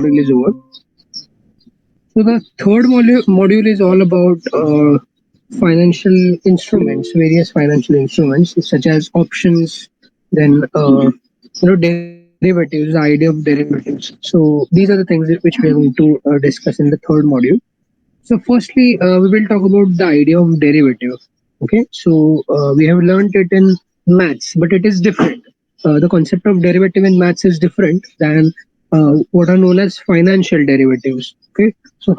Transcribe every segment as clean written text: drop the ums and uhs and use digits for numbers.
module is over. So the third module is all about financial instruments, various financial instruments such as options, then derivatives, the idea of derivatives. So these are the things which we are going to discuss in the third module. So firstly, we will talk about the idea of derivative. Okay, so we have learned it in maths, but it is different. The concept of derivative in maths is different than what are known as financial derivatives. Okay, so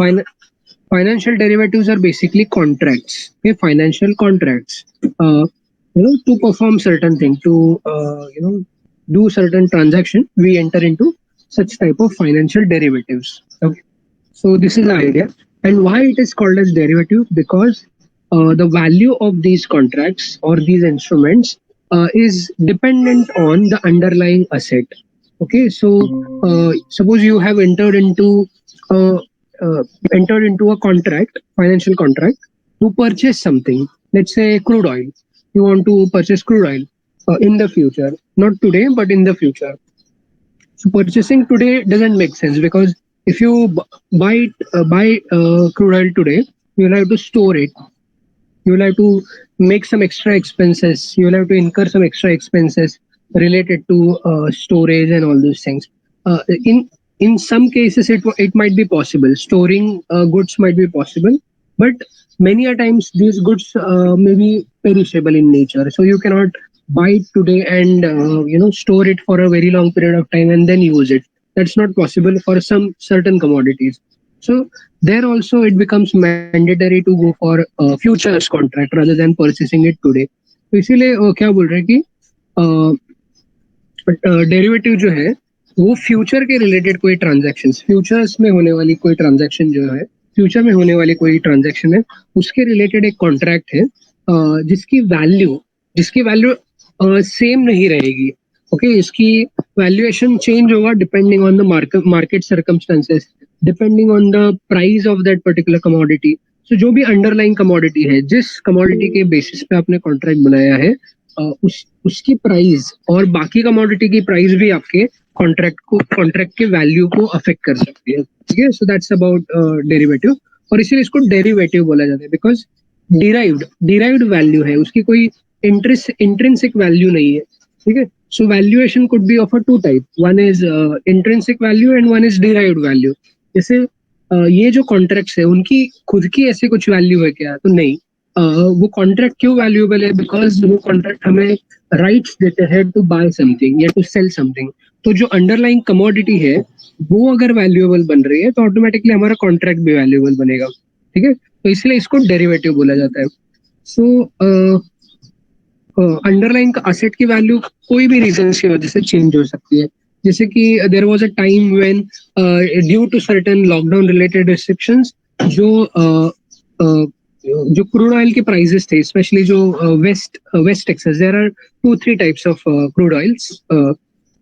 financial derivatives are basically contracts. Okay, financial contracts. To perform certain thing, to do certain transaction, we enter into such type of financial derivatives. Okay, so this is the idea. And why it is called as derivative? Because the value of these contracts or these instruments is dependent on the underlying asset. Okay, so suppose you have uh, entered into a contract, financial contract, to purchase something. Let's say crude oil. You want to purchase crude oil in the future, not today, but in the future. So purchasing today doesn't make sense because if you buy crude oil today, you'll have to store it. You'll have to make some extra expenses. You'll have to incur some extra expenses related to storage and all those things. In some cases, it might be possible. Storing goods might be possible, but many a times these goods may be perishable in nature. So you cannot buy it today and store it for a very long period of time and then use it. That's not possible for some certain commodities. So there also it becomes mandatory to go for futures contract rather than purchasing it today. तो इसीलिए क्या बोल रहे हैं कि derivative जो है वो फ्यूचर के रिलेटेड कोई ट्रांजैक्शंस, फ्यूचर्स में होने वाली कोई ट्रांजैक्शन जो है, फ्यूचर में होने वाली कोई ट्रांजैक्शन है, उसके रिलेटेड एक कॉन्ट्रैक्ट है जिसकी वैल्यू सेम नहीं रहेगी. ओके, इसकी वैल्यूएशन चेंज होगा depending on the market circumstances, depending on the price of that particular commodity. So जो भी अंडरलाइंग कमोडिटी है, जिस कमोडिटी के बेसिस पे आपने कॉन्ट्रैक्ट बनाया है, उसकी प्राइस और बाकी कमोडिटी की प्राइस भी आपके कॉन्ट्रैक्ट के वैल्यू को अफेक्ट कर सकती है. ठीक है, सो दैट्स अबाउट डेरिवेटिव. और इसीलिए इसको डेरिवेटिव बोला जाता है बिकॉज डिराइव्ड वैल्यू है, उसकी कोई इंट्रिंसिक वैल्यू नहीं है. ठीक है, so valuation could be of a two type. One is intrinsic value and one is derived value. जैसे ये जो कॉन्ट्रैक्ट्स है उनकी खुद की ऐसी कुछ वैल्यू है क्या? तो नहीं. वो कॉन्ट्रैक्ट क्यों वैल्यूएबल है? बिकॉज वो कॉन्ट्रैक्ट हमें राइट्स देते हैं टू बाय समथिंग या टू सेल समथिंग. तो जो अंडरलाइंग कमोडिटी है वो अगर वैल्यूएबल बन रही है तो ऑटोमेटिकली हमारा कॉन्ट्रैक्ट भी वैल्यूएबल बनेगा. ठीक है, तो इसलिए इसको डेरिवेटिव बोला जाता है. सो अंडरलाइंग असेट की वैल्यू कोई भी रीजन की वजह से चेंज हो सकती है. जैसे कि there was a time when due to certain lockdown related restrictions जो जो क्रूड ऑयल के प्राइसेस थे, स्पेशली जो West Texas, there are 2-3 types of crude oils,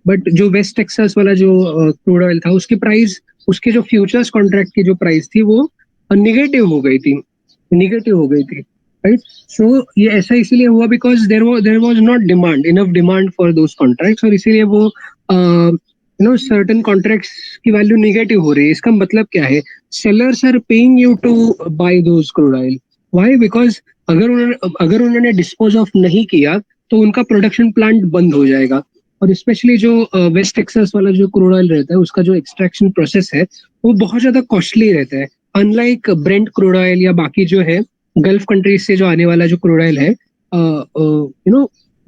but जो वेस्ट टेक्सास वाला जो क्रूड ऑयल था उसकी प्राइस, उसके जो फ्यूचर्स कॉन्ट्रैक्ट की जो प्राइस थी वो निगेटिव हो गई थी. राइट, सो ये ऐसा इसीलिए हुआ because there was not demand, enough demand for those contracts, और इसीलिए वो सर्टेन कॉन्ट्रैक्ट्स की वैल्यू निगेटिव हो रही है. इसका मतलब क्या है? Sellers are paying you to buy those crude oil. Why? Because अगर उन्होंने डिस्पोज ऑफ नहीं किया तो उनका प्रोडक्शन प्लांट बंद हो जाएगा. और स्पेशली जो वेस्ट टेक्सास वाला जो क्रूड ऑयल रहता है उसका जो एक्सट्रैक्शन प्रोसेस है वो बहुत ज्यादा कॉस्टली रहता है. अनलाइक ब्रेंट क्रूड ऑयल या बाकी जो है गल्फ कंट्रीज से जो आने वाला जो क्रूड ऑयल है,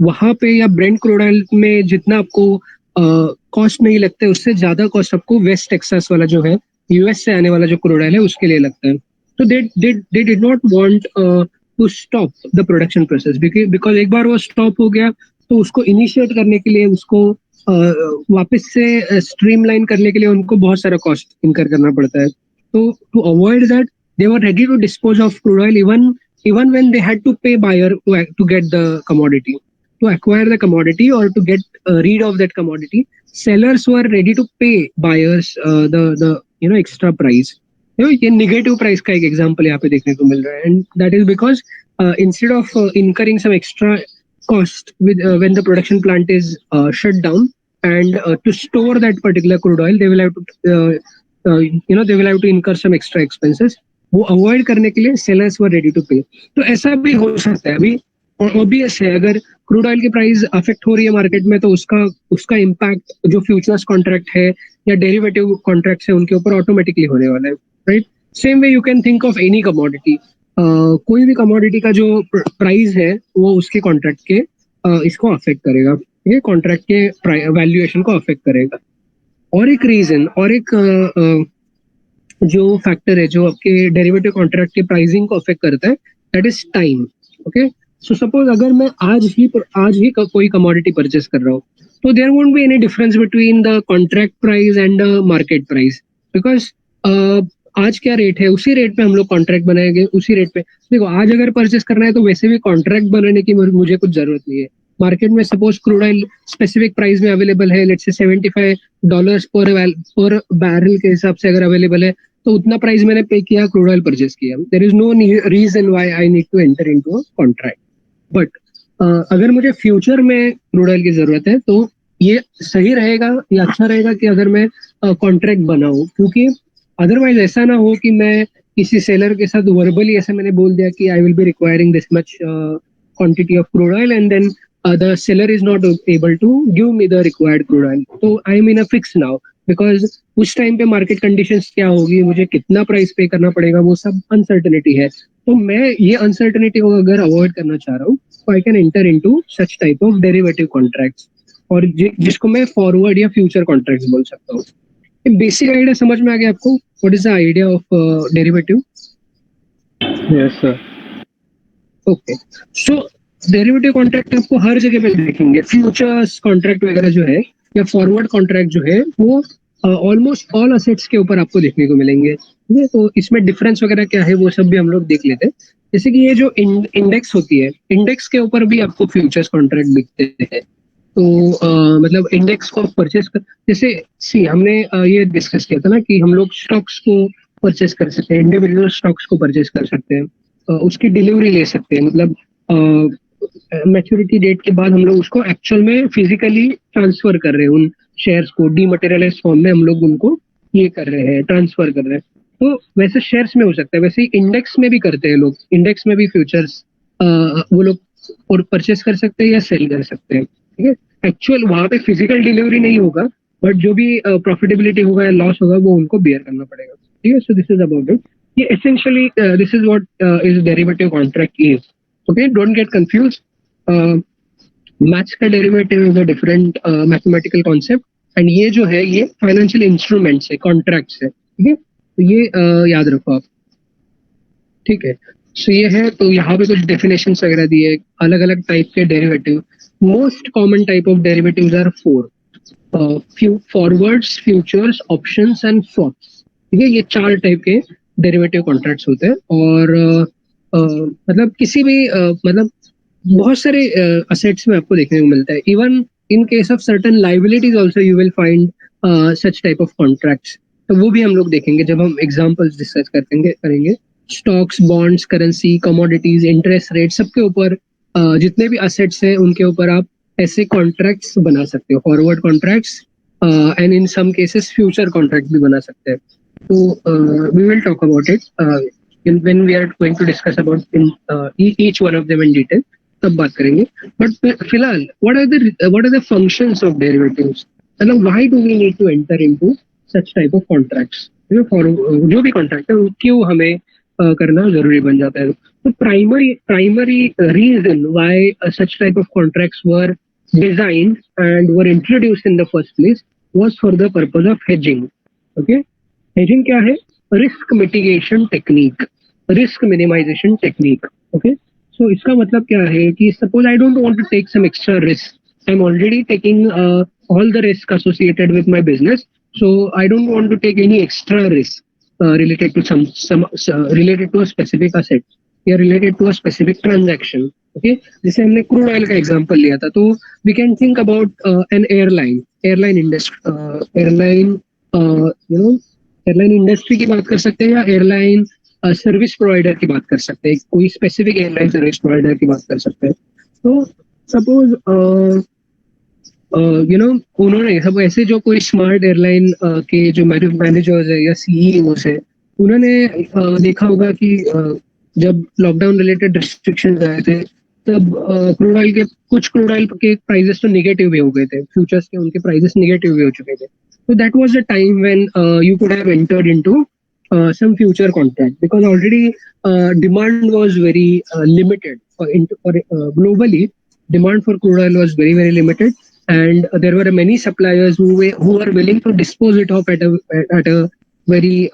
वहां पे या ब्रेंट क्रूड ऑयल में जितना आपको कॉस्ट नहीं लगता है उससे ज्यादा कॉस्ट आपको वेस्ट टेक्सास वाला जो है, यूएस से आने वाला जो क्रूड ऑयल है उसके लिए लगता है. तो they did not want to stop the production process because एक बार वो स्टॉप हो गया तो उसको इनिशिएट करने के लिए, उसको वापस से स्ट्रीमलाइन करने के लिए उनको बहुत सारा कॉस्ट इनकर करना पड़ता है. तो to avoid that they were ready to dispose of crude oil even when they had to pay buyer to get the commodity, to acquire the commodity or to get rid of that commodity. Sellers were ready to pay buyers the extra price. ये negative price का एक example यहाँ पे देखने को मिल रहा है. And that is because instead of incurring some extra cost with when the production plant is shut down, and to store that particular crude oil they will have to they will have to incur some extra expenses, वो avoid करने के लिए sellers were ready to पे। तो ऐसा भी हो सकता है अभी, ऑब्वियस है अगर क्रूड ऑयल की प्राइस अफेक्ट हो रही है मार्केट में तो उसका उसका इम्पैक्ट जो फ्यूचर्स कॉन्ट्रैक्ट है या डेरिवेटिव कॉन्ट्रैक्ट्स है उनके ऊपर ऑटोमेटिकली होने वाला है, right. Same way you can think of any commodity, कोई भी कमोडिटी का जो प्राइस है वो उसके कॉन्ट्रैक्ट के इसको अफेक्ट करेगा, ठीक है, कॉन्ट्रैक्ट के वैल्यूएशन को अफेक्ट करेगा। और एक रीजन और एक जो फैक्टर है जो आपके डेरिवेटिव कॉन्ट्रैक्ट के प्राइसिंग को अफेक्ट करता है, that is time. Okay, so suppose अगर मैं आज ही कोई कमोडिटी परचेस कर रहा हूँ तो there won't be any difference between the contract price and the market price, because आज क्या रेट है उसी रेट पे हम लोग कॉन्ट्रैक्ट बनाएंगे, उसी रेट पे। देखो आज अगर परचेस करना है तो वैसे भी कॉन्ट्रैक्ट बनाने की मुझे कुछ जरूरत नहीं है। मार्केट में suppose crude oil specific price में अवेलेबल है, लेट्स से $75 पर बैरल के हिसाब से अगर अवेलेबल है तो उतना प्राइस मैंने पे किया, क्रूड ऑयल परचेस किया, there is no reason why I need to enter into a contract. But अगर मुझे फ्यूचर में क्रूड ऑयल की जरूरत है तो ये सही रहेगा या अच्छा रहेगा कि अगर मैं कॉन्ट्रैक्ट बनाऊं, क्योंकि अदरवाइज ऐसा ना हो कि मैं किसी सेलर के साथ वर्बली ऐसे मैंने बोल दिया कि I will be requiring this much quantity of crude oil and then the seller is not able to give me the required crude oil, तो I am in a fix now, because उस time पे market conditions क्या होगी, मुझे कितना price पे करना पड़ेगा, वो सब अनसर्टेनिटी है। तो मैं ये अनसर्टेनिटी को अगर अवॉइड करना चाह रहा हूँ तो I can enter into such type of derivative contracts, और जिसको मैं फॉरवर्ड या फ्यूचर कॉन्ट्रैक्ट्स बोल सकता हूँ। बेसिक आइडिया समझ में आ गया आपको, what is the idea of derivative? Yes sir. Okay, so derivative contract आपको हर जगह पे देखेंगे, फ्यूचर्स कॉन्ट्रैक्ट वगैरह जो है या फॉरवर्ड कॉन्ट्रैक्ट जो है वो ऑलमोस्ट ऑल असेट्स के ऊपर आपको देखने को मिलेंगे, ठीक है। तो इसमें डिफरेंस वगैरह क्या है वो सब भी हम लोग देख लेते हैं। जैसे कि ये जो इंडेक्स होती है, इंडेक्स के ऊपर भी आपको फ्यूचर्स कॉन्ट्रैक्ट दिखते हैं। तो मतलब इंडेक्स को परचेस कर, जैसे सी हमने ये डिस्कस किया था ना कि हम लोग स्टॉक्स को परचेस कर सकते हैं, इंडिविजुअल स्टॉक्स को परचेस कर सकते हैं, उसकी डिलीवरी ले सकते हैं, मतलब मैच्योरिटी डेट के बाद हम लोग उसको एक्चुअल में फिजिकली ट्रांसफर कर रहे हैं, उन शेयर्स को डीमटेरियलाइज फॉर्म में हम लोग उनको ये कर रहे हैं, ट्रांसफर कर रहे हैं। तो वैसे शेयर्स में हो सकता है, वैसे ही इंडेक्स में भी करते हैं लोग, इंडेक्स में भी फ्यूचर्स वो लोग और परचेस कर सकते हैं या सेल कर सकते हैं, ठीक है। एक्चुअल वहां पे फिजिकल डिलीवरी नहीं होगा, बट जो भी प्रॉफिटेबिलिटी होगा या लॉस होगा वो उनको बियर करना पड़ेगा, ठीक है। So this is about it, ये essentially this is what is derivative contract is. Okay, don't get confuse, maths का derivative is a different mathematical concept, and ये जो है ये फाइनेंशियल इंस्ट्रूमेंट्स है, कॉन्ट्रैक्ट्स है, ठीक है। तो ये याद रखो आप, ठीक है। सो ये है, तो यहाँ पे कुछ डेफिनेशन वगैरह दिए, अलग अलग टाइप के derivative. Most common type of derivatives are four, forwards, futures, options and swaps, ठीक है। ये चार टाइप के डेरिवेटिव कॉन्ट्रैक्ट्स होते हैं, और मतलब किसी भी मतलब बहुत सारे असेट्स में आपको देखने को मिलता है, even in case of certain liabilities also you will find such type of contracts. तो वो भी हम लोग देखेंगे जब हम एग्जांपल्स डिस्कस करेंगे। Stocks, bonds, currency, commodities, interest rate, सबके ऊपर जितने भी असेट्स हैं उनके ऊपर आप ऐसे कॉन्ट्रैक्ट्स बना सकते हो, forward contracts, and in some cases future contract भी बना सकते हैं। तो we will talk about it when we are going to discuss about in each one of them in detail, तब बात करेंगे। बट फिलहाल what are the functions of derivatives, मतलब why do we need to enter into such type of contracts, for जो भी contract है वो क्यों हमें करना जरूरी बन जाता है। तो primary reason why such type of contracts were designed and were introduced in the first place was for the purpose of hedging. Okay, hedging क्या है? Risk mitigation technique, risk minimisation technique. Okay, so इसका मतलब क्या है कि suppose I don't want to take some extra risk, I am already taking all the risk associated with my business, so I don't want to take any extra risk related to some related to a specific asset या related to a specific transaction. Okay, जैसे हमने crude oil का example लिया था, तो we can think about an airline industry, airline airline industry की बात कर सकते हैं, या एयरलाइन सर्विस प्रोवाइडर की बात कर सकते हैं, कोई स्पेसिफिक एयरलाइन सर्विस प्रोवाइडर की बात कर सकते हैं। तो सपोज यू नो उन्होंने सब ऐसे जो कोई स्मार्ट एयरलाइन के जो मैनेजर्स है या सीईओ है, उन्होंने देखा होगा कि जब लॉकडाउन रिलेटेड रिस्ट्रिक्शंस आए थे, तब क्रूड ऑयल के कुछ क्रूड ऑयल के प्राइसेस तो निगेटिव भी हो गए थे, फ्यूचर्स के उनके प्राइसेस निगेटिव भी हो चुके थे. So that was the time when you could have entered into some future contract, because already demand was very limited globally. Demand for crude oil was very limited, and there were many suppliers who were willing to dispose it off at a very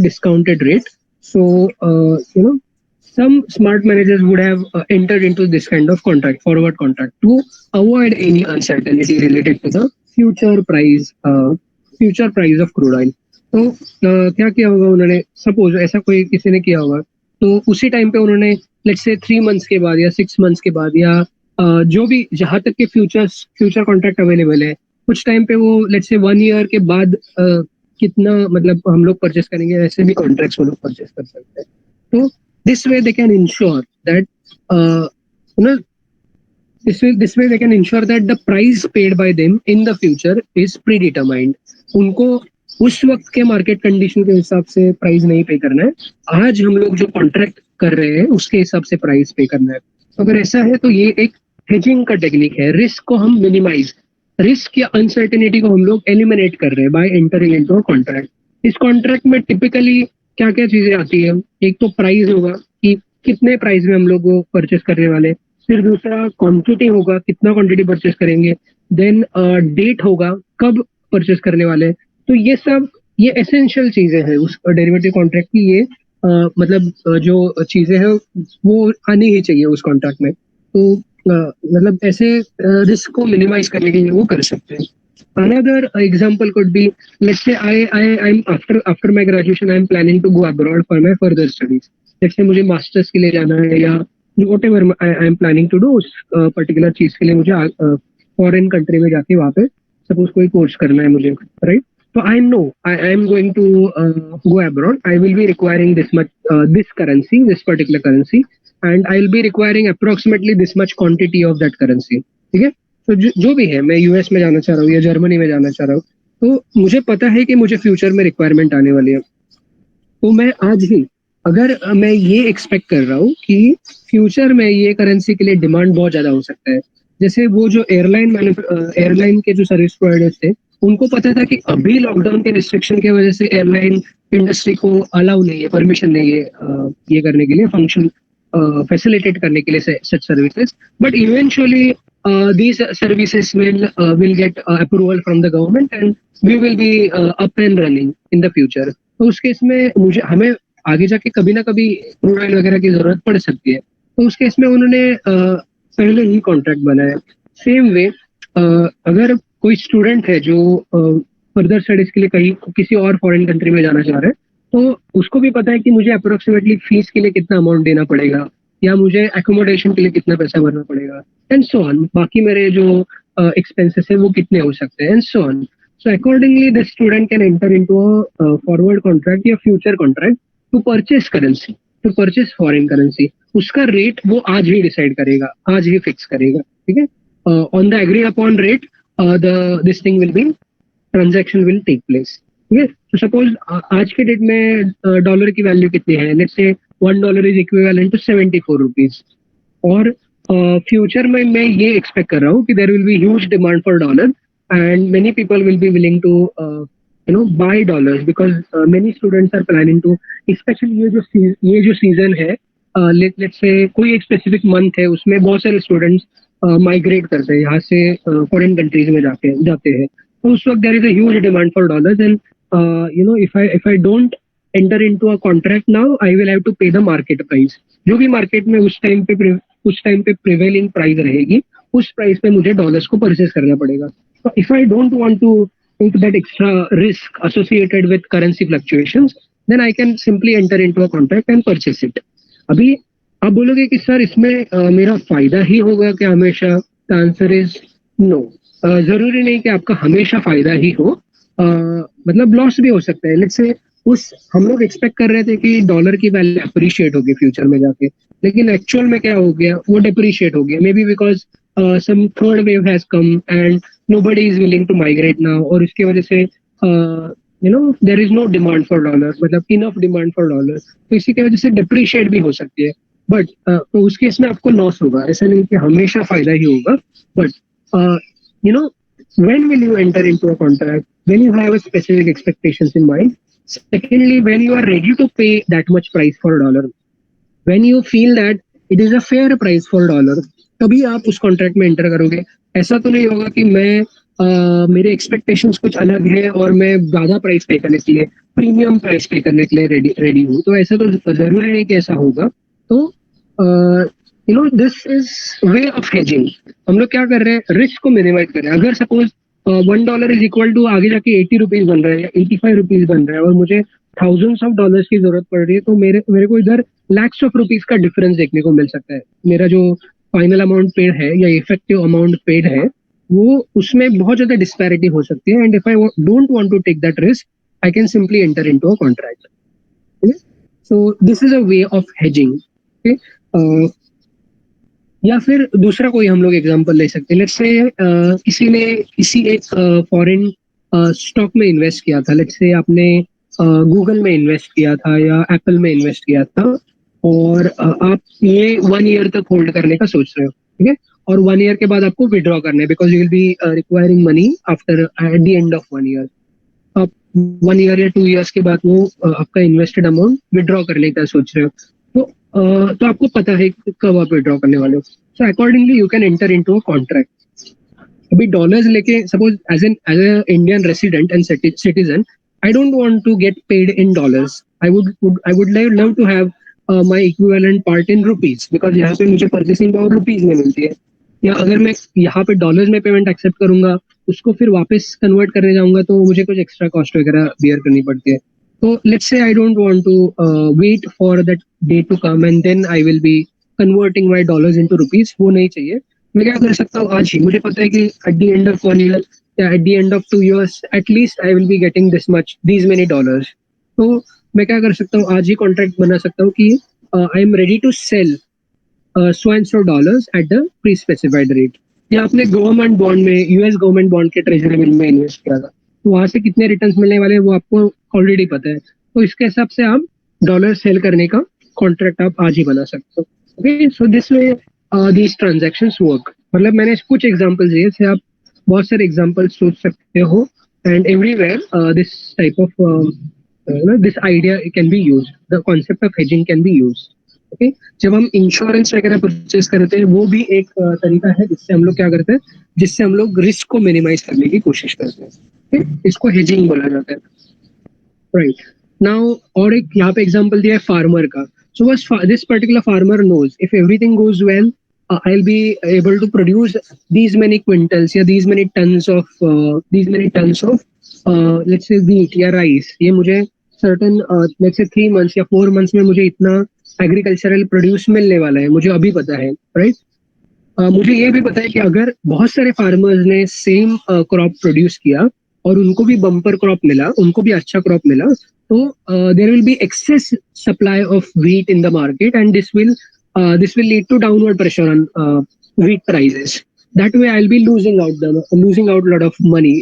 discounted rate. So some smart managers would have entered into this kind of contract, forward contract, to avoid any uncertainty related to the future price of crude oil. तो क्या किया होगा उन्होंने, suppose ऐसा कोई किसी ने किया होगा, तो उसी टाइम पे उन्होंने लेट्स से 3 मंथ्स के बाद या 6 मंथ्स के बाद या जो भी जहां तक के फ्यूचर कॉन्ट्रैक्ट अवेलेबल है, कुछ टाइम पे वो लेट्स से 1 ईयर के बाद कितना मतलब हम लोग परचेस करेंगे, ऐसे भी कॉन्ट्रैक्ट्स वो लोग परचेस कर सकते हैं. तो this way they can ensure that you know this way they can ensure that the price paid by them in the future is predetermined. उनको उस वक्त के मार्केट कंडीशन के हिसाब से प्राइस नहीं पे करना है, आज हम लोग जो कॉन्ट्रैक्ट कर रहे हैं उसके हिसाब से प्राइस पे करना है. तो अगर ऐसा है तो ये एक हेजिंग का टेक्निक है. रिस्क को हम मिनिमाइज, रिस्क या अनसर्टेनिटी को हम लोग एलिमिनेट कर रहे हैं by entering into a contract. इस कॉन्ट्रैक्ट में टिपिकली क्या क्या चीजें आती है, एक तो प्राइस होगा कि कितने प्राइस में हम लोग परचेस करने वाले, फिर दूसरा क्वांटिटी होगा, कितना क्वांटिटी परचेस करेंगे, देन डेट होगा कब परचेस करने वाले. तो ये एसेंशियल चीजें हैं उस डेरिवेटिव कॉन्ट्रैक्ट की. ये मतलब जो चीजें हैं वो आनी ही चाहिए उस कॉन्ट्रैक्ट में. तो मतलब ऐसे रिस्क को मिनिमाइज करने के लिए वो कर सकते हैं. Another example could be, let's say I'm after my graduation I'm planning to go abroad for my further studies. Let's say मुझे मास्टर्स के लिए जाना है या whatever I am planning to do, उस पर्टिकुलर चीज के लिए मुझे फॉरेन कंट्री में जाके वहाँ पे सपोज कोई कोर्स करना है मुझे, right. So I know I am going to go abroad. I will be requiring this currency, this particular currency, and I will be requiring approximately this much quantity of that currency. ठीक है. तो जो भी है, मैं US में जाना चाह रहा हूँ या जर्मनी में जाना चाह रहा हूँ, तो मुझे पता है कि मुझे फ्यूचर में रिक्वायरमेंट आने वाली है. तो मैं आज ही अगर मैं ये एक्सपेक्ट कर रहा हूँ कि फ्यूचर में ये करेंसी के लिए डिमांड बहुत ज्यादा हो सकता है, जैसे वो जो एयरलाइन के जो सर्विस प्रोवाइडर्स थे, उनको पता था कि अभी लॉकडाउन के रिस्ट्रिक्शन की वजह से एयरलाइन इंडस्ट्री को अलाउ नहीं है, परमिशन नहीं है ये करने के लिए, फंक्शन फैसिलिटेट करने के लिए such services. But eventually these services will get approval from the government and we will be up and running in the future. तो उस केस में हमें आगे जाके कभी ना कभी क्रूड ऑयल वगैरह की जरूरत पड़ सकती है. तो उस केस में उन्होंने पहले ही कॉन्ट्रैक्ट बनाया. सेम वे अगर कोई स्टूडेंट है जो फर्दर स्टडीज के लिए कहीं किसी और फॉरेन कंट्री में जाना चाह रहा है, तो उसको भी पता है कि मुझे अप्रोक्सीमेटली फीस के लिए कितना अमाउंट देना पड़ेगा या मुझे एकोमोडेशन के लिए कितना पैसा भरना पड़ेगा, एंड सो ऑन. बाकी मेरे जो एक्सपेंसेस है वो कितने हो सकते हैं, and so on. So accordingly, the student can enter into a forward contract या future contract to purchase currency, to purchase foreign currency. उसका रेट वो आज ही डिसाइड करेगा, आज ही फिक्स करेगा. ठीक है. On the agree upon rate this thing will be, transaction will take place. ठीक है. तो सपोज आज के डेट में डॉलर की वैल्यू कितनी है, let's say $1 is equivalent to 74 rupees. और फ्यूचर में मैं ये एक्सपेक्ट कर रहा हूँ कि there will be huge demand for dollar and many people will be willing to buy dollars because many students are planning to, especially ये जो सीजन है, let's say कोई एक स्पेसिफिक मंथ है उसमें बहुत सारे स्टूडेंट्स माइग्रेट करते हैं यहाँ से फॉरेन कंट्रीज में जाते हैं. तो उस वक्त there is a huge demand for dollars and if I don't enter into a contract now, I will have to pay the market price. जो भी मार्केट में उस टाइम पे प्रिवेलिंग प्राइस रहेगी, उस प्राइस पे मुझे डॉलर्स को परचेस करना पड़ेगा. So if I don't want to take that extra risk associated with currency fluctuations, then I can simply enter into a contract and purchase it. अभी आप बोलोगे कि सर इसमें मेरा फायदा ही होगा क्या हमेशा? The answer is no. जरूरी नहीं कि आपका हमेशा फायदा ही हो, मतलब लॉस भी हो सकता है. लेट्स से हम लोग एक्सपेक्ट कर रहे थे कि डॉलर की वैल्यू अप्रिशिएट होगी फ्यूचर में जाके, लेकिन एक्चुअल में क्या हो गया, वो डिप्रिशिएट हो गया. May be because some third wave has come and nobody is willing to migrate now, और इसकी वजह से there is no demand for dollar, मतलब enough demand for dollar, तो इसी की वजह से depreciate भी हो सकती है. बट तो उस केस में आपको लॉस होगा, ऐसा नहीं कि हमेशा फायदा ही होगा. But when will you enter into a contract? When you have a specific expectations in mind. Secondly, when you are ready to pay that much price for a dollar, when you feel that it is a fair price for dollar, तभी आप उस contract में enter करोगे. ऐसा तो नहीं होगा कि मैं मेरे एक्सपेक्टेशंस कुछ अलग है और मैं ज्यादा प्राइस पे करने के लिए, प्रीमियम प्राइस पे करने के लिए रेडी हूँ. तो ऐसा तो जरूरी नहीं कि ऐसा होगा. तो this is way of hedging. हम लोग क्या कर रहे हैं, रिस्क को मिनिमाइज कर रहे हैं. अगर सपोज $1 इज इक्वल टू आगे जाके ₹80 बन रहा है या ₹85 बन रहा है और मुझे थाउजेंड्स ऑफ डॉलर्स की जरूरत पड़ रही है, तो मेरे को इधर लैक्स ऑफ रुपीज का डिफरेंस देखने को मिल सकता है. मेरा जो फाइनल अमाउंट पेड है या इफेक्टिव अमाउंट पेड है, वो उसमें बहुत ज्यादा डिस्पैरिटी हो सकती है. And if I don't want to take that risk, I can simply enter into a contract. So this is a way of hedging. या फिर दूसरा कोई हम लोग एग्जांपल ले सकते हैं. लेट्स से किसी ने किसी एक फॉरेन स्टॉक में इन्वेस्ट किया था. लेट्स से आपने गूगल में इन्वेस्ट किया था या एप्पल में इन्वेस्ट किया था, और आप ये 1 ईयर तक होल्ड करने का सोच रहे हो. ठीक है, और 1 ईयर के बाद आपको विड्रॉ करना है, because you will be requiring money after eight the end of 1 year. आप 1 ईयर या 2 ईयर्स के बाद वो आपका इन्वेस्टेड अमाउंट विड्रॉ करने का सोच रहे हो. तो आपको पता है कब आप विड्रॉ करने वाले हो. So accordingly you can enter into a contract. अभी डॉलर्स लेके suppose as an Indian resident and citizen, I don't want to get paid in dollars. I would love to have my equivalent part in rupees, because यहाँ पे मुझे purchasing power rupees में मिलती है. या अगर मैं यहाँ पे डॉलर्स में पेमेंट एक्सेप्ट करूंगा, उसको फिर वापस कन्वर्ट करने जाऊंगा तो मुझे कुछ एक्स्ट्रा कॉस्ट वगैरह बियर करनी पड़ती है. तो let's say I don't want to wait for that day to come and then I will be converting my dollars into rupees. वो नहीं चाहिए. मैं क्या कर सकता हूँ आज ही, मुझे पता है कि at the end of 1 year या at the end of 2 years at least I will be getting this much, these many dollars. तो मैं क्या कर सकता हूँ, आज ही कॉन्ट्रैक्ट बना सकता हूँ कि I am ready to sell so and so dollars at the pre-specified rate. या आपने गवर्नमेंट बॉन्ड में, यूएस गवर्नमेंट बॉन्ड के ट्रेजरी बिल में इन्वेस्ट किया था, तो वहां से कितने रिटर्न्स मिलने वाले हैं वो आपको ऑलरेडी पता है. तो इसके हिसाब से आप डॉलर सेल करने का कॉन्ट्रैक्ट आप आज ही बना सकते हो. Okay, so this way these transactions work. मतलब मैंने कुछ एग्जांपल्स दिए, से आप बहुत सारे एग्जांपल्स सोच सकते हो. And everywhere this type of this idea can be used, the concept of hedging can be used. Okay, जब हम इंश्योरेंस वगैरह परचेस करते हैं, वो भी एक तरीका है जिससे हम लोग क्या करते हैं, जिससे हम लोग रिस्क को मिनिमाइज करने की कोशिश करते हैं. okay? इसको हेजिंग बोला जाता है. राइट नाउ, और एक यहाँ पे एग्जांपल दिया है फार्मर का. सो बस this particular farmer knows if everything goes well, I'll be able to produce these many quintals या these many tons of let's say wheat या rice. ये मुझे certain let's say 3 months या 4 months में मुझे इतना एग्रीकल्चरल प्रोड्यूस मिलने वाला है, मुझे अभी पता है. राइट, मुझे ये भी पता है कि अगर बहुत सारे फार्मर्स ने सेम क्रॉप प्रोड्यूस किया और उनको भी बम्पर क्रॉप मिला, उनको भी अच्छा क्रॉप मिला, तो there will be excess supply of wheat in the market and this will lead to downward pressure on wheat prices. That way I'll be losing out a lot of money.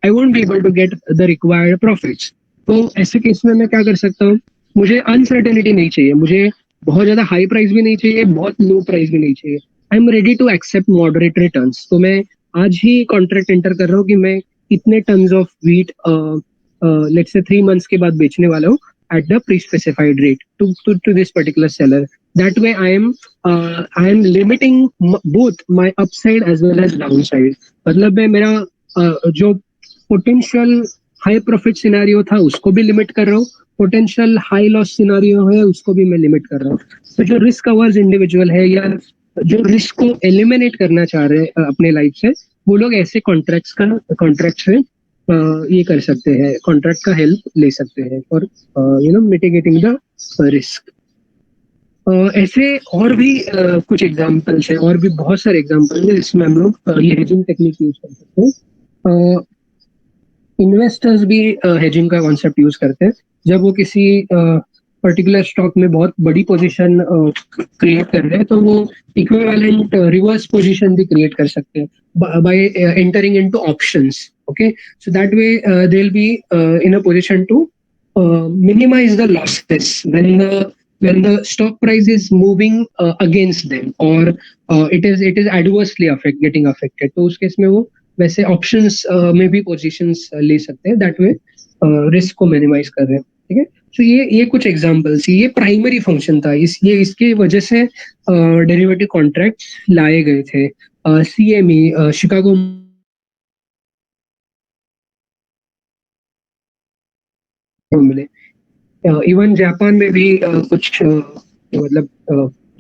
I won't be able to get the required profits. तो ऐसे case में मैं क्या कर सकता हूँ, मुझे uncertainty नहीं चाहिए, मुझे बहुत ज्यादा हाई प्राइस भी नहीं चाहिए, बहुत लो प्राइस भी नहीं चाहिए. I am ready to accept moderate returns. तो मैं आज ही कॉन्ट्रैक्ट एंटर कर रहा हूँ कि मैं इतने tons of wheat let's say 3 months के बाद बेचने वाला हूँ at the pre-specified rate to this particular seller. That way I am limiting both my upside as well as downside. मतलब मैं मेरा जो potential high profit scenario था उसको भी लिमिट कर रहा हूँ, potential high loss scenario है उसको भी मैं लिमिट कर रहा हूँ. तो जो रिस्क अवर्स इंडिविजुअल है या जो रिस्क को एलिमिनेट करना चाह रहे हैं अपने लाइफ से, वो लोग ऐसे कॉन्ट्रैक्ट से ये कर सकते हैं, कॉन्ट्रैक्ट का हेल्प ले सकते हैं फॉर मिटिगेटिंग द रिस्क. ऐसे और भी कुछ एग्जांपल्स हैं, और भी बहुत सारे एग्जांपल्स हैं जिसमें हम लोग ये हेजिंग टेक्निक यूज कर सकते हैं. इन्वेस्टर्स भी हेजिंग का कॉन्सेप्ट यूज करते हैं. जब वो किसी पर्टिकुलर स्टॉक में बहुत बड़ी पोजीशन क्रिएट कर रहे हैं, तो वो इक्विवेलेंट रिवर्स पोजीशन भी क्रिएट कर सकते हैं by entering into options. Okay, so that way they will be in a position to minimize the losses when the stock price is moving against them, or it is adversely getting affected. तो उस case में वो वैसे options में भी positions ले सकते हैं. दैट वे रिस्क को मिनिमाइज कर रहे हैं. ठीक है, तो ये कुछ एग्जांपल्स, ये प्राइमरी फंक्शन था. इसके वजह से डेरिवेटिव कॉन्ट्रैक्ट्स लाए गए थे. CME शिकागो मिले. इवन जापान में भी कुछ मतलब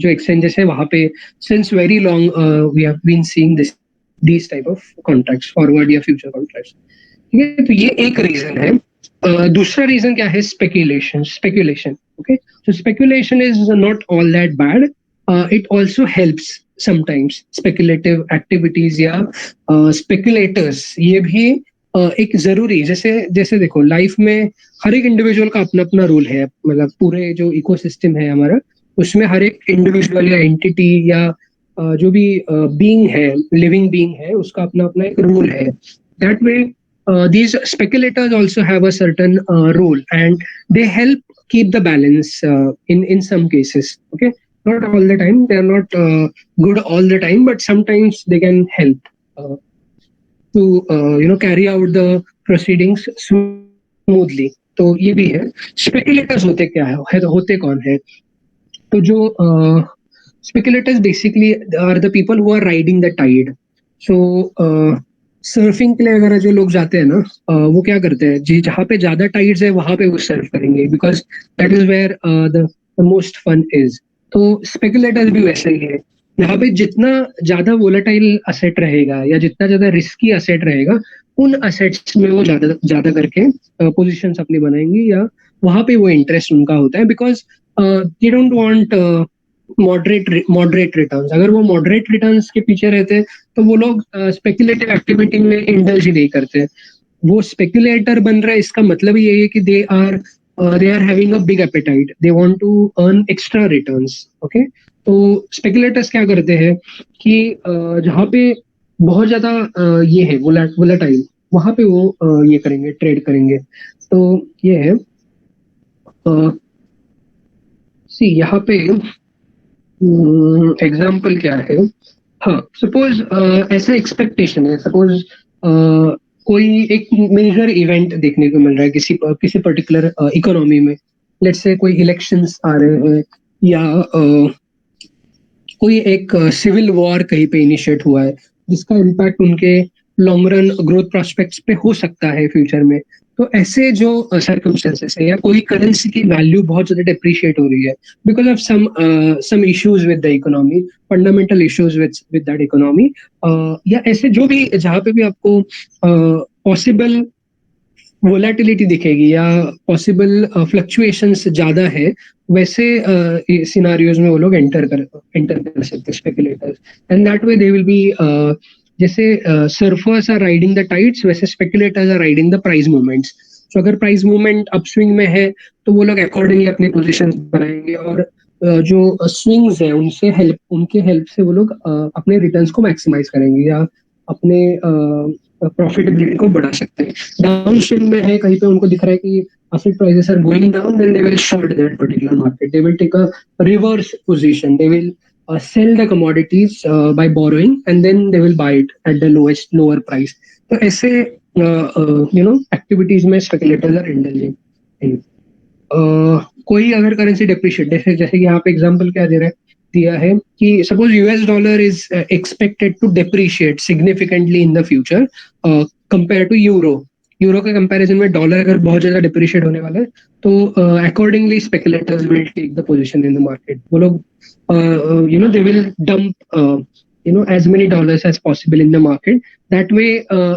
जो एक्सचेंजेस है वहां पे since very long we have been seeing this type of contracts, forward या फ्यूचर कॉन्ट्रैक्ट्स. ठीक है, तो ये एक रीजन है. दूसरा रीजन क्या है? Speculation. Okay, so speculation is not all that bad. It also helps sometimes. Speculative activities या speculators ये भी एक जरूरी, जैसे जैसे देखो लाइफ में हर एक इंडिविजुअल का अपना अपना रोल है. मतलब पूरे जो इकोसिस्टम है हमारा, उसमें हर एक इंडिविजुअल या एंटिटी या जो भी बीइंग है, लिविंग बीइंग है, उसका अपना अपना एक रोल है. That way these speculators also have a certain role, and they help keep the balance in some cases. Okay, not all the time, they are not good all the time, but sometimes they can help to carry out the proceedings smoothly. तो ये भी है. Speculators होते क्या है, तो होते कौन है? तो जो speculators basically are the people who are riding the tide. So surfing के लिए अगर जो लोग जाते हैं ना, वो क्या करते हैं, जी जहाँ पे ज्यादा टाइड्स है वहां पे वो सर्फ करेंगे, because that is where the most fun is. तो स्पेकुलेटर्स भी वैसे ही है. यहाँ पे जितना ज्यादा वोलेटाइल असेट रहेगा या जितना ज्यादा रिस्की असेट रहेगा, उन असेट्स में वो ज्यादा ज्यादा करके पोजीशंस अपनी बनाएंगे, या वहां पे वो इंटरेस्ट उनका होता है. Because they don't want moderate returns. अगर वो मॉडरेट रिटर्न्स के पीछे रहते तो वो लोग स्पेकुलेटिव एक्टिविटी में इंडल्ज ही नहीं करते. वो स्पेकुलेटर बन रहा है, इसका मतलब ये है कि they are having a big appetite, they want to earn extra returns. Okay, तो स्पेकुलेटर्स क्या करते हैं कि जहाँ पे बहुत ज्यादा ये है वोलेटाइल, वहां पे वो ये करेंगे, ट्रेड करेंगे. तो ये है सी यहाँ पे एग्जाम्पल क्या है. हाँ, सपोज ऐसा एक्सपेक्टेशन है, सपोज कोई एक मेजर इवेंट देखने को मिल रहा है किसी पर्टिकुलर इकोनॉमी में. लेट्स से कोई इलेक्शंस आ रहे हैं, या कोई एक सिविल वॉर कहीं पे इनिशिएट हुआ है, जिसका इम्पैक्ट उनके लॉन्ग रन ग्रोथ प्रोस्पेक्ट्स पे हो सकता है फ्यूचर में. तो ऐसे जो सर्कमस्टेंसेस है, या कोई करेंसी की वैल्यू बहुत ज्यादा डिप्रिशिएट हो रही है because of some issues with the economy, fundamental issues with that economy, या ऐसे जो भी जहाँ पे भी आपको पॉसिबल वोलेटिलिटी दिखेगी या पॉसिबल फ्लक्चुएशंस ज्यादा है, वैसे सिनारियोज में वो लोग एंटर कर सकते हैं, speculators. And that way they will be, जैसे surfers are riding the tides, वैसे speculators are riding the price movements. तो अगर प्राइस मूवमेंट अपस्विंग में है तो वो लोग अकॉर्डिंगली अपनी पोजीशन बनाएंगे, और जो स्विंग्स है उनके हेल्प से वो लोग अपने रिटर्न्स को मैक्सिमाइज करेंगे, या अपने प्रॉफिटेबिलिटी को बढ़ा सकते हैं. डाउन स्विंग में है, कहीं पे उनको दिख रहा है कि asset prices are going down, then they will short that particular market. They will take a reverse position. They will sell the commodities by borrowing, and then they will buy it at the lower price. तो ऐसे activities में speculators are indulging. कोई अगर currency depreciate, जैसे जैसे कि यहाँ पे एग्जांपल क्या दिया है कि suppose US dollar is expected to depreciate significantly in the future compare to euro. Euro के कंपैरिजन में डॉलर अगर बहुत ज्यादा डिप्रिशिएट होने वाला है, तो accordingly speculators will take the position in the market. वो लोग they will dump as many dollars as possible in the market. That way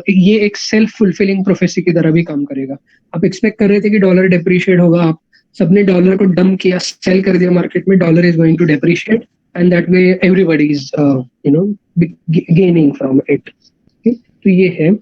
ये एक सेल्फ फुलफिलिंग प्रोफेसी की तरह भी काम करेगा. आप एक्सपेक्ट कर रहे थे कि डॉलर डिप्रिशिएट होगा, आप सबने डॉलर को डंप किया, सेल कर दिया मार्केट में, dollar is going to depreciate, and that way everybody is gaining from it. तो ये है.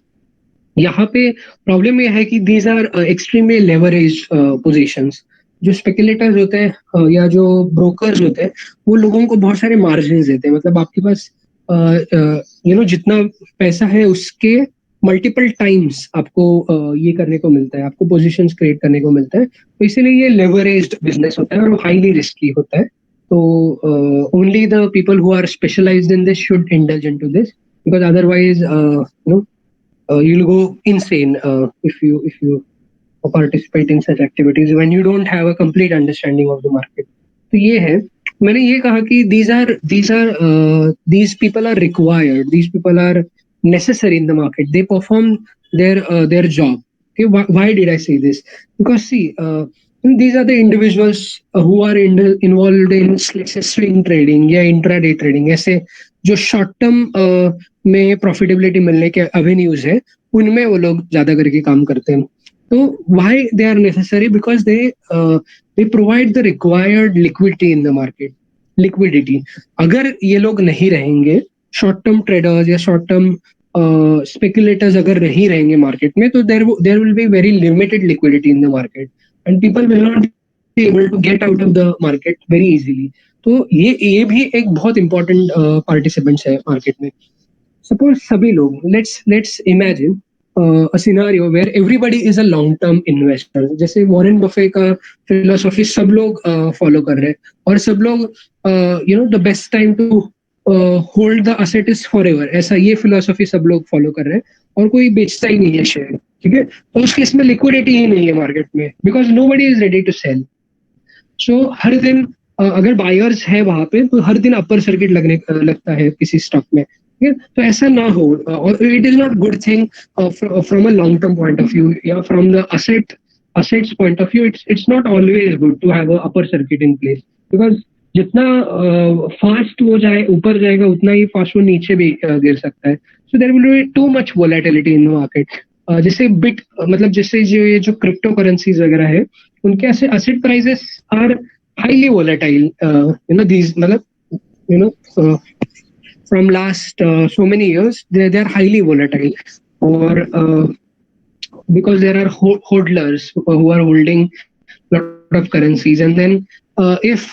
यहाँ पे प्रॉब्लम ये है कि these are extremely leverage positions. जो स्पेकुलेटर्स होते हैं या जो ब्रोकर्स होते हैं, वो लोगों को बहुत सारे मार्जिन देते हैं। मतलब आपके पास जितना पैसा है उसके मल्टीपल टाइम्स आपको ये करने को मिलता है, आपको पोजीशंस क्रिएट करने को मिलता है। तो इसीलिए ये लेवरेज्ड बिजनेस होता है और हाईली रिस्की होता है। तो only the people who are specialized in this should indulge into this, because otherwise you'll go insane if you participate in such activities when you don't have a complete understanding of the market. तो ये है, मैंने ये कहा कि these people are required, these people are necessary in the market, they perform their job. Okay, why did I say this? Because see, these are the individuals who are involved in let's say swing trading या intraday trading, ऐसे जो short term में profitability मिलने के avenues है, उनमें वो लोग ज्यादा करके काम करते हैं। तो why they are necessary? Because they provide the required liquidity in the market. Liquidity, अगर ये लोग नहीं रहेंगे, शॉर्ट टर्म ट्रेडर्स या शॉर्ट टर्म स्पेकुलेटर्स अगर नहीं रहेंगे मार्केट में, तो there will be very limited liquidity in the market and people will not be able to get out of the market very easily. तो ये भी एक बहुत इंपॉर्टेंट पार्टिसिपेंट्स है मार्केट में। सपोज सभी लोग, let's imagine a scenario where everybody is a long term investor, जैसे वॉरेन बफे का फिलोसॉफी सब लोग फॉलो कर रहे हैं, और सब लोग the best time to hold the asset is forever, ऐसा ये फिलोसॉफी सब लोग फॉलो कर रहे हैं, और कोई बेचता ही नहीं है शेयर। ठीक है, तो उस केस में लिक्विडिटी ही नहीं है मार्केट में, because nobody is ready to sell. So हर दिन अगर बायर्स है वहां पे, तो हर दिन अपर सर्किट लगता है किसी स्टॉक में। ठीक है, तो ऐसा ना हो, और it is not good thing from a long term point of view या from the assets point of view. It's not always good to have a upper circuit in place, because जितना फास्ट वो जाए ऊपर जाएगा, उतना ही fast वो नीचे भी गिर सकता है। सो there will be too much volatility in the market. जैसे मतलब जैसे ये जो क्रिप्टो करेंसीज वगैरह है, उनके ऐसे asset prices are highly volatile, these मतलब you know uh, from last so many years they are highly volatile, or because there are hodlers who are holding a lot of currencies, and then if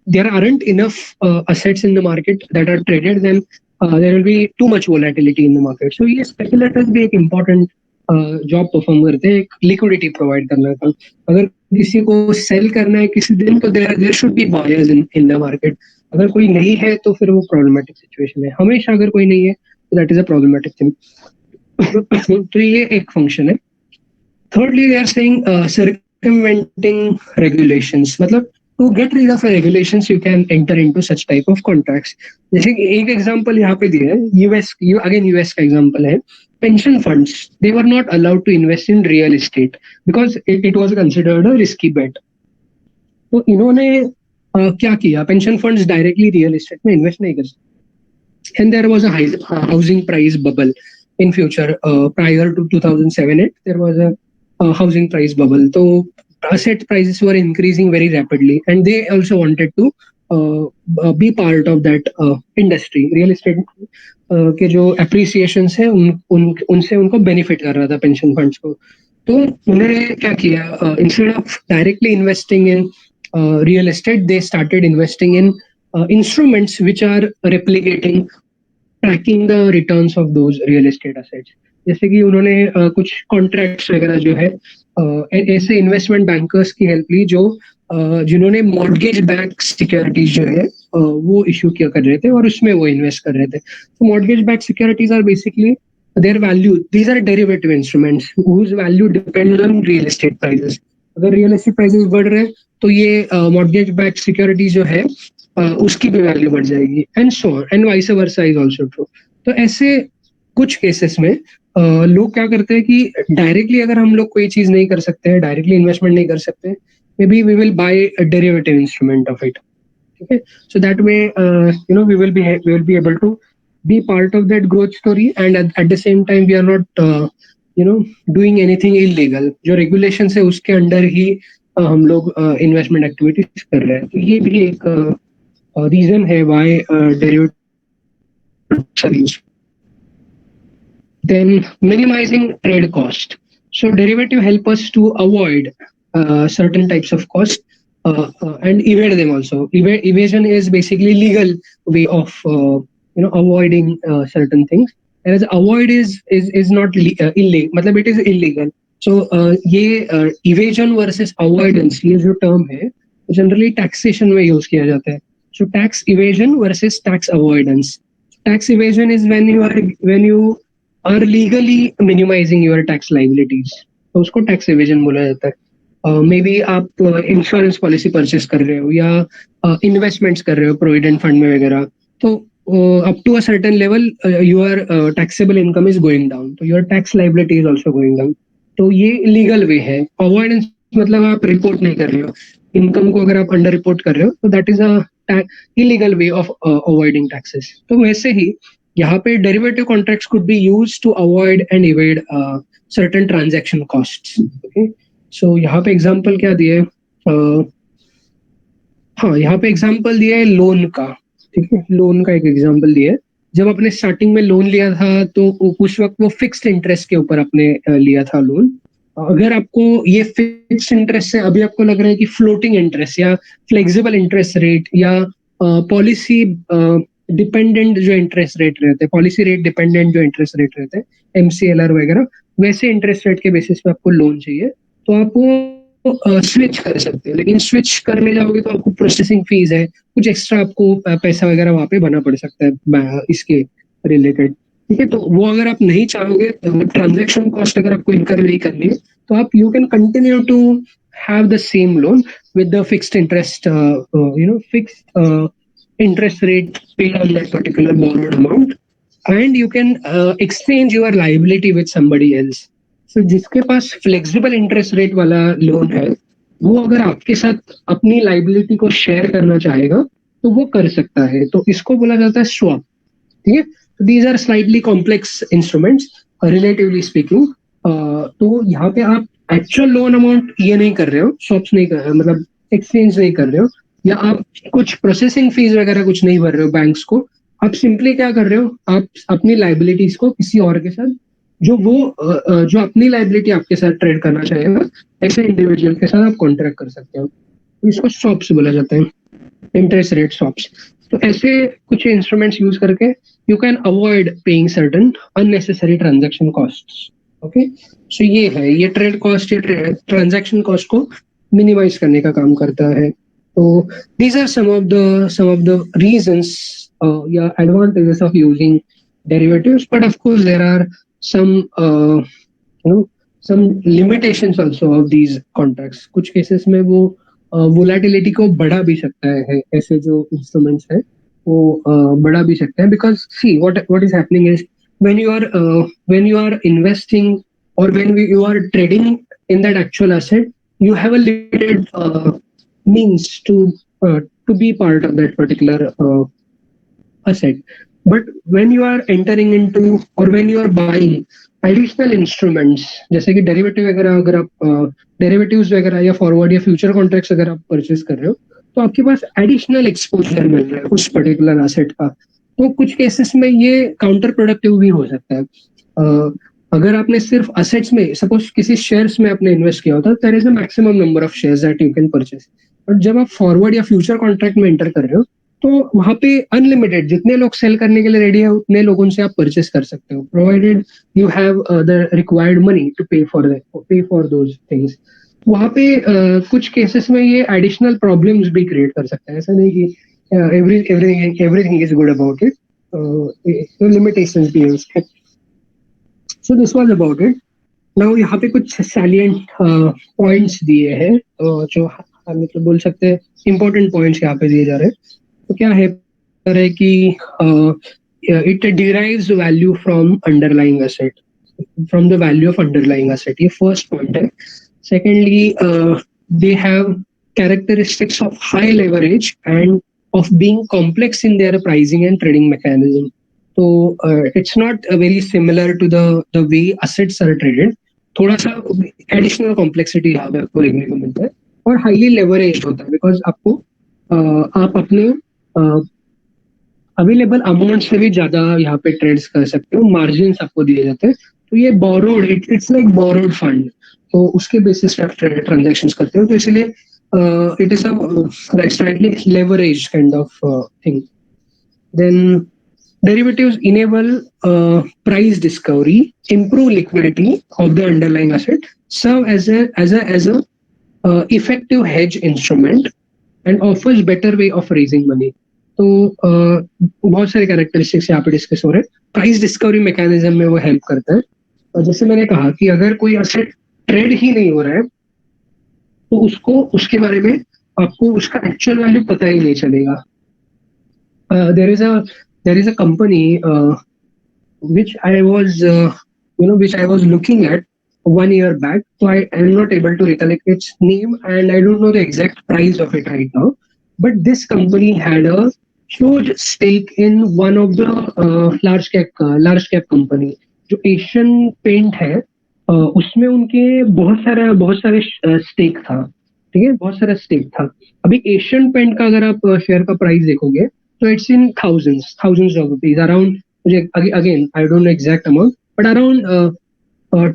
there aren't enough assets in the market that are traded, then there will be too much volatility in the market. So ये speculators भी एक important job perform करते हैं, एक liquidity provide करने का। अगर किसी को सेल करना है किसी दिन, तो there should be buyers in the market. अगर कोई नहीं है तो फिर वो प्रॉब्लमेटिक सिचुएशन है। हमेशा अगर कोई नहीं है तो that is a problematic thing. तो ये एक फंक्शन है। Thirdly, they are saying circumventing regulations. मतलब to get rid of regulations, you can enter into such type of contracts. जैसे कि एक एग्जांपल यहाँ पे दिया है, यूएस का एग्जांपल है। Pension funds, they were not allowed to invest in real estate because it was considered a risky bet. तो इन्होंने क्या किया, pension funds directly real estate में इन्वेस्ट नहीं कर सकते, and there was a housing price bubble in future. Prior to 2007-8, there was a housing price bubble. So asset prices were increasing very rapidly, and they also wanted to be part of that industry. Real estate के जो appreciations है उनसे उनको benefit कर रहा था pension funds को। तो उन्होंने क्या किया, instead of directly investing in real estate, they started investing in instruments which are replicating, tracking the returns of those real estate assets. जैसे कि उन्होंने कुछ कॉन्ट्रैक्ट्स वगैरह जो है ऐसे इन्वेस्टमेंट बैंकर्स की हेल्प ली, जो जिन्होंने मॉर्गेज बैक सिक्योरिटीज जो है वो इशू किया कर रहे थे, और उसमें वो इन्वेस्ट कर रहे थे। तो mortgage back securities are basically their value, these are derivative instruments whose value depends on real estate prices. अगर रियल एस्टेट प्राइसेस बढ़ रहे हैं तो ये मॉर्गेज बैक सिक्योरिटी जो है उसकी भी वैल्यू बढ़ जाएगी, and so and vice versa is also true. तो ऐसे कुछ केसेस में लोग क्या करते हैं कि डायरेक्टली अगर हम लोग कोई चीज नहीं कर सकते हैं, डायरेक्टली इन्वेस्टमेंट नहीं कर सकते, maybe we will buy a derivative instrument of it. ठीक है, so that way we will be able to be part of that growth story, and at the same time we are not doing anything illegal. जो regulations है उसके under ही हम लोग investment activities कर रहे हैं। तो ये भी एक reason है why derivatives are used. Then minimizing trade cost. So derivative help us to avoid certain types of cost and evade them also. Evasion is basically legal way of avoiding certain things, whereas avoid is not illegal, मतलब it is illegal. So ये evasion versus avoidance ये जो term है generally taxation में use किया जाता है. So tax evasion versus tax avoidance. Tax evasion is when you are legally minimizing your tax liabilities. तो उसको टैक्स एवेजन बोला जाता है. मे बी आप इंश्योरेंस पॉलिसी परचेस कर रहे हो या इन्वेस्टमेंट्स कर रहे हो प्रोविडेंट फंड में वगैरह, तो up to a certain level your taxable income is going down, तो your tax liability is also going down. तो ये लीगल वे है. अवॉइडेंस मतलब आप रिपोर्ट नहीं कर रहे हो इनकम को, अगर आप अंडर रिपोर्ट कर रहे हो तो that is a illegal way of avoiding taxes. तो वैसे ही यहाँ पे derivative contracts could be used to avoid and evade certain transaction costs. Okay, so यहाँ पे एग्जांपल क्या दिए, हाँ यहाँ पे एग्जांपल दिया है लोन का. ठीक है, लोन का एक एग्जांपल दिया है. जब आपने स्टार्टिंग में लोन लिया था तो उस वक्त वो फिक्स्ड इंटरेस्ट के ऊपर आपने लिया था लोन. अगर आपको ये फिक्स्ड इंटरेस्ट से अभी आपको लग रहा है कि फ्लोटिंग इंटरेस्ट या फ्लेक्सिबल इंटरेस्ट रेट या पॉलिसी डिपेंडेंट जो इंटरेस्ट रेट रहते हैं, पॉलिसी रेट डिपेंडेंट जो इंटरेस्ट रेट रहते हैं, MCLR वगैरह, वैसे इंटरेस्ट रेट के बेसिस पे आपको लोन चाहिए, तो आप वो स्विच कर सकते हैं. लेकिन स्विच करने जाओगे तो आपको प्रोसेसिंग फीस है, कुछ एक्स्ट्रा आपको पैसा वगैरह वहां पे भरना पड़ सकता है इसके रिलेटेड. ठीक है, तो वो अगर आप नहीं चाहोगे, ट्रांजेक्शन कॉस्ट अगर आपको इनकर नहीं करनी है, तो आप you can continue to have the same loan with the fixed interest, fixed interest rate paid on that particular borrowed amount, and you can exchange your liability with somebody else. So जिसके पास flexible interest rate वाला loan है, वो अगर आपके साथ अपनी liability को share करना चाहेगा तो वो कर सकता है. तो इसको बोला जाता है स्वैप. ठीक है, these are slightly complex instruments relatively speaking. तो यहाँ पे आप एक्चुअल लोन अमाउंट ये नहीं कर रहे हो, स्वैप्स नहीं कर, मतलब एक्सचेंज नहीं कर रहे हो, या आप कुछ प्रोसेसिंग फीस वगैरह कुछ नहीं भर रहे हो बैंक्स को. आप सिंपली क्या कर रहे हो, आप अपनी लाइबिलिटीज को किसी और के साथ, जो अपनी लाइबिलिटी आपके साथ ट्रेड करना चाहेगा, ऐसे इंडिविजुअल के साथ आप कॉन्ट्रैक्ट कर सकते हो. तो इसको स्वैप्स बोला जाता है, इंटरेस्ट रेट स्वैप्स. तो ऐसे कुछ इंस्ट्रूमेंट्स यूज करके you can avoid paying certain unnecessary transaction costs. Okay, so ये है, ये ट्रेड कॉस्ट, ये ट्रांजैक्शन कॉस्ट को मिनिमाइज करने का काम करता है. So these are some of the reasons, yeah, advantages of using derivatives. But of course, there are some some limitations also of these contracts. कुछ cases में वो volatility को बढ़ा भी सकता है. ऐसे जो instruments है वो बढ़ा भी सकते हैं, because see what is happening is when you are investing or when you are trading in that actual asset, you have a limited means to be part of that particular asset. But when you are entering into or when you are buying additional instruments, जैसे कि derivative वगैरह, अगर आप derivatives वगैरह या forward या future contracts अगर आप परचेस कर रहे हो, तो आपके पास एडिशनल एक्सपोजर मिल रहा है उस पर्टिकुलर एसेट का. तो कुछ केसेस में ये काउंटर प्रोडक्टिव भी हो सकता है. अगर आपने सिर्फ असेट्स में, सपोज किसी शेयर्स में आपने इन्वेस्ट किया होता, there is a maximum number of shares that you can purchase. और जब आप फॉरवर्ड या फ्यूचर कॉन्ट्रैक्ट में एंटर कर रहे हो, तो वहां पे अनलिमिटेड जितने लोग सेल करने के लिए रेडी है उतने लोगों से आप परचेस कर सकते हो, provided you have the required money to pay for those things. वहां पे कुछ केसेस में ये एडिशनल प्रॉब्लम्स भी क्रिएट कर सकता है. ऐसा नहीं कि everything is good about it, limitations भी है उसके. So this was about it. Now यहाँ पे कुछ सैलिएंट पॉइंट्स दिए हैं, जो हम मतलब बोल सकते हैं इंपॉर्टेंट पॉइंट्स यहाँ पे दिए जा रहे हैं. तो क्या है कि it derives value from underlying asset, from the value of underlying asset. ये फर्स्ट पॉइंट है. Secondly, they have characteristics of high leverage and of being complex in their pricing and trading mechanism. तो it's not very similar to the way assets are traded. थोड़ा सा additional complexity यहाँ पे आपको देखने को मिलता है, और हाईली लेवरेज होता है, बिकॉज आपको आप अपने अवेलेबल अमाउंट से भी ज्यादा यहाँ पे ट्रेड्स कर सकते हो, मार्जिन आपको दिए जाते हैं. तो ये borrowed, it's like borrowed fund. तो उसके बेसिस पे आप ट्रांजेक्शन करते हो, तो इसलिए it is slightly leverage kind of thing. Then derivatives enable price discovery, improve liquidity of the underlying asset, serve as a effective hedge instrument, and offers better way of raising money. तो बहुत सारे characteristics यहाँ पे discuss हो रहे हैं. Price discovery mechanism में वो हेल्प करता है. और जैसे मैंने कहा कि अगर कोई असेट ट्रेड ही नहीं हो रहा है तो उसको उसके बारे में आपको उसका एक्चुअल वैल्यू पता ही नहीं चलेगा. There is a company which I was, which I was looking at 1 year back. So I am not able to recollect its name, and I don't know the exact price of it right now. But this company had a huge stake in one of the large cap company. जो Asian paint है उसमें उनके बहुत सारे stake था. ठीक है, बहुत सारा स्टेक था. अभी एशियन पेंट का अगर आप शेयर का प्राइस देखोगे तो it's in thousands of rupees around. मुझे again I don't know exact amount, but around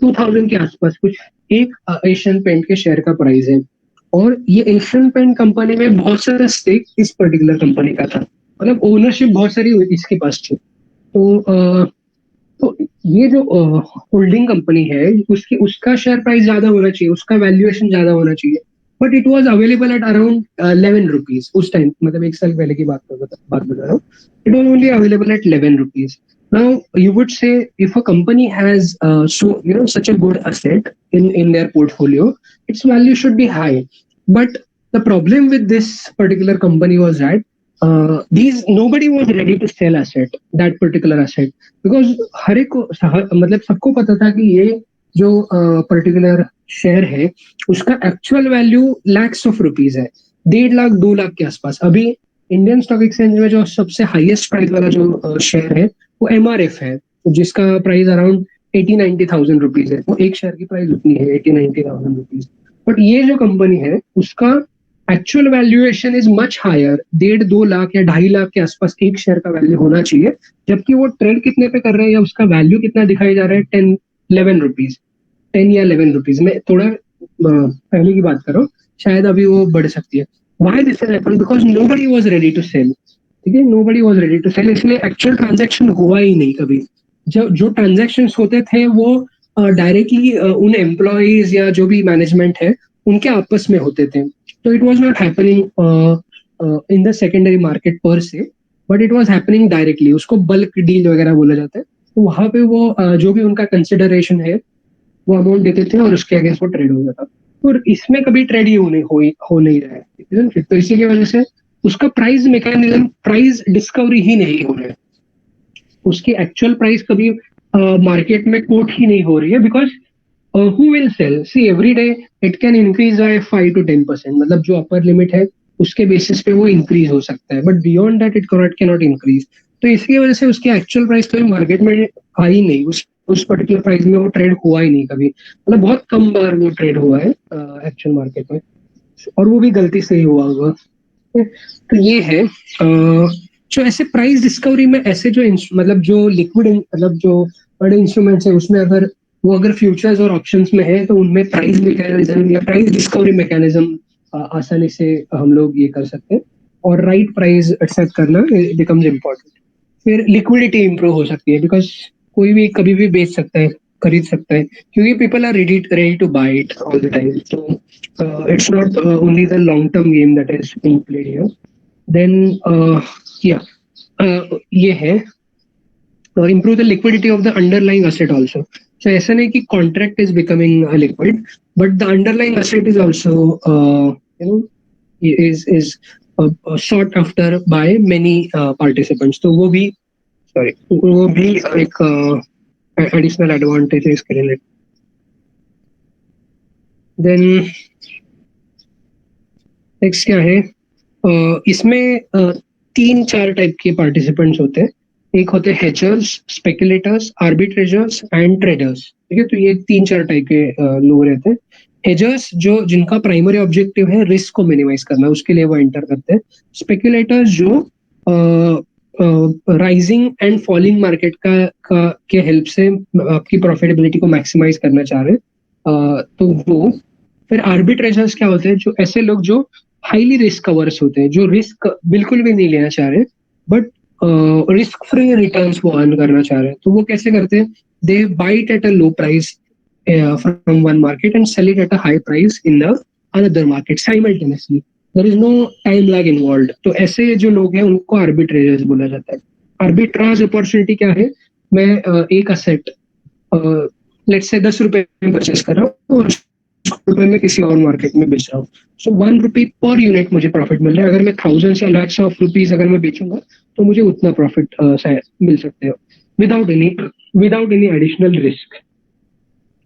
2000 के आसपास कुछ एक एशियन पेंट के शेयर का प्राइस है. और ये एशियन पेंट कंपनी में बहुत सारा स्टेक इस पर्टिकुलर कंपनी का था, मतलब ओनरशिप बहुत सारी इसके पास थी. तो ये जो होल्डिंग कंपनी है उसकी उसका शेयर प्राइस ज्यादा होना चाहिए, उसका वैल्यूएशन ज्यादा होना चाहिए. But it was available at around 11 rupees उस टाइम, मतलब एक साल पहले की बात बता रहा हूँ. It was only available at 11 rupees. Now you would say if a company has such a good asset in their portfolio, its value should be high. But the problem with this particular company was that nobody was ready to sell that particular asset, because हर एक को मतलब सबको पता था कि ये जो particular share है उसका actual value lakhs of rupees है, 1.5 लाख 2 लाख के आसपास. अभी इंडियन स्टॉक एक्सचेंज में जो सबसे हाईएस्ट प्राइस वाला जो शेयर है वो MRF है, जिसका प्राइस अराउंड 80-90,000 रुपीज है. वो एक शेयर की प्राइस उतनी है 80-90,000 रुपीज. बट ये जो कंपनी है उसका actual valuation is much higher, 1.5-2 lakh या 2.5 लाख के आसपास एक शेयर का वैल्यू होना चाहिए. जबकि वो ट्रेड कितने पे कर रहे हैं या उसका वैल्यू कितना दिखाई जा रहा है, 10-11 रुपीज, 10 या 11 रुपीज में. थोड़ा पहले की बात करो, शायद अभी वो बढ़ सकती है. Why this has happened? Because nobody was ready to sell. ठीक है, nobody was ready to sell, इसलिए एक्चुअल ट्रांजैक्शन हुआ ही नहीं कभी. जो ट्रांजैक्शन होते थे वो डायरेक्टली उन एम्प्लॉयज या जो भी मैनेजमेंट है उनके आपस में होते थे. तो it was not happening in the secondary market पर से, but it was happening directly. उसको बल्क डील वगैरह बोला जाता है. तो वहां पे वो जो भी उनका कंसिडरेशन है वो अमाउंट देते थे और उसके अगेंस्ट वो ट्रेड हो जाता. और इसमें कभी ट्रेड ही हो नहीं रहा है. तो इसी की वजह से उसका प्राइस मैकेनिज्म, प्राइस डिस्कवरी ही नहीं हो रहा है. उसकी एक्चुअल प्राइस कभी मार्केट में कोट ही नहीं हो रही है. Because who will sell? See every day it can increase by 5-10%, मतलब जो अपर लिमिट है उसके बेसिस पे वो इंक्रीज हो सकता है, but beyond that it can not increase. तो इसकी वजह से उसकी एक्चुअल प्राइस कभी मार्केट में आई नहीं, उस पर्टिकुलर प्राइस में वो ट्रेड हुआ ही नहीं कभी. मतलब बहुत कम बार वो ट्रेड हुआ है एक्चुअल मार्केट में, और वो भी गलती से ही हुआ होगा. तो ये है जो ऐसे प्राइस डिस्कवरी में ऐसे जो मतलब जो लिक्विड मतलब जो बड़े इंस्ट्रूमेंट्स है उसमें अगर फ्यूचर्स और ऑप्शंस में है तो उनमें प्राइस मैकेनिज्म या प्राइस डिस्कवरी मैकेनिज्म आसानी से हम लोग ये कर सकते हैं. और राइट प्राइस एक्सेप्ट करना बिकम्स इम्पोर्टेंट. फिर लिक्विडिटी इंप्रूव हो सकती है, बिकॉज कोई भी कभी भी बेच सकता है, खरीद सकता है, क्योंकि people are ready to buy it all the time. So it's not only the long-term game that is being played here. Then ये है improve the liquidity of the underlying asset also. So ऐसा नहीं कि contract is becoming liquid, but the underlying asset is also is sought after by many participants. तो वो भी एक additional advantage है इसके लिए. Then नेक्स्ट क्या है, इसमें 3-4 टाइप के पार्टिसिपेंट्स होते हैं. एक होते हैं हेजर्स, स्पेकुलेटर्स, आर्बिट्रेजर्स एंड ट्रेडर्स. ठीक है, तो ये 3-4 टाइप के लोग रहते हैं. हेजर्स जिनका प्राइमरी ऑब्जेक्टिव है रिस्क को मिनिमाइज करना, उसके लिए वो एंटर करते हैं. स्पेकुलेटर्स जो राइजिंग एंड फॉलिंग मार्केट के हेल्प से आपकी प्रॉफिटेबिलिटी को मैक्सिमाइज करना चाह रहे हैं. तो वो फिर आर्बिट्रेजर्स क्या होते हैं, जो ऐसे लोग जो हाईली रिस्क अवर्स होते हैं, जो रिस्क बिल्कुल भी नहीं लेना चाह रहे, बट रिस्क फ्री रिटर्न्स वो अर्न करना चाह रहे हैं। तो वो कैसे करते हैं, they buy it at a low price from one market and sell it at a high price in the another market simultaneously. There is no time lag involved. तो ऐसे जो लोग हैं उनको आर्बिट्रेजर्स बोला जाता है। आर्बिट्राज अपॉर्चुनिटी क्या है, मैं एक असेट लेट्स से 10 रुपए में परचेस कर रहा हूँ और रुपए में किसी और मार्केट में बेच रहा हूँ। सो 1 रुपी पर यूनिट मुझे प्रॉफिट मिल रहा है। अगर मैं थाउजेंड्स या लैक्स ऑफ रुपीज अगर मैं बेचूंगा तो मुझे उतना प्रॉफिट मिल सकते हो without any additional risk.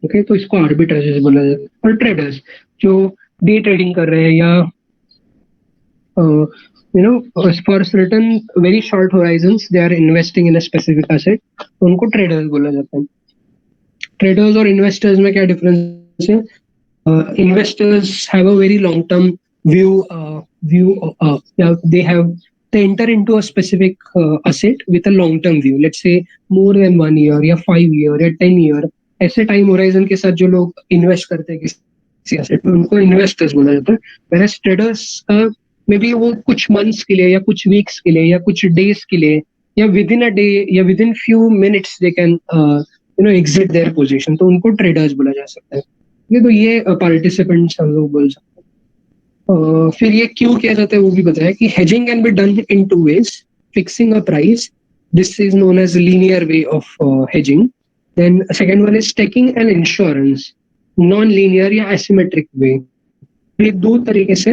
Okay, तो इसको आर्बिट्रेजेस बोला जाता है। और ट्रेडर्स जो डे ट्रेडिंग कर रहे हैं या for certain very short horizons they are investing in a specific asset, तो उनको ट्रेडर्स बोला जाता है। ट्रेडर्स और इन्वेस्टर्स में क्या डिफरेंस है, investors have a very long term view, they enter into a specific asset with a long term view, let's say more than 1 year या 5 year या 10 year, ऐसे टाइम होराइजन के साथ जो लोग इन्वेस्ट करते हैं किसी एसेट में उनको इन्वेस्टर्स बोला जाता है। whereas ट्रेडर्स मे बी वो कुछ मंथ्स के लिए या कुछ वीक्स के लिए या कुछ डेज के लिए या विद इन अ डे या with in few minutes they can exit their position, तो उनको ट्रेडर्स बोला जा सकता है। ये तो ये पार्टिसिपेंट्स हम लोग बोल सकते हैं। फिर ये क्यों किया जाता है वो भी बताया कि hedging can be done in two ways, fixing a price, this is known as linear way of hedging. Then second one is taking an insurance, non linear या एसिमेट्रिक वे। ये दो तरीके से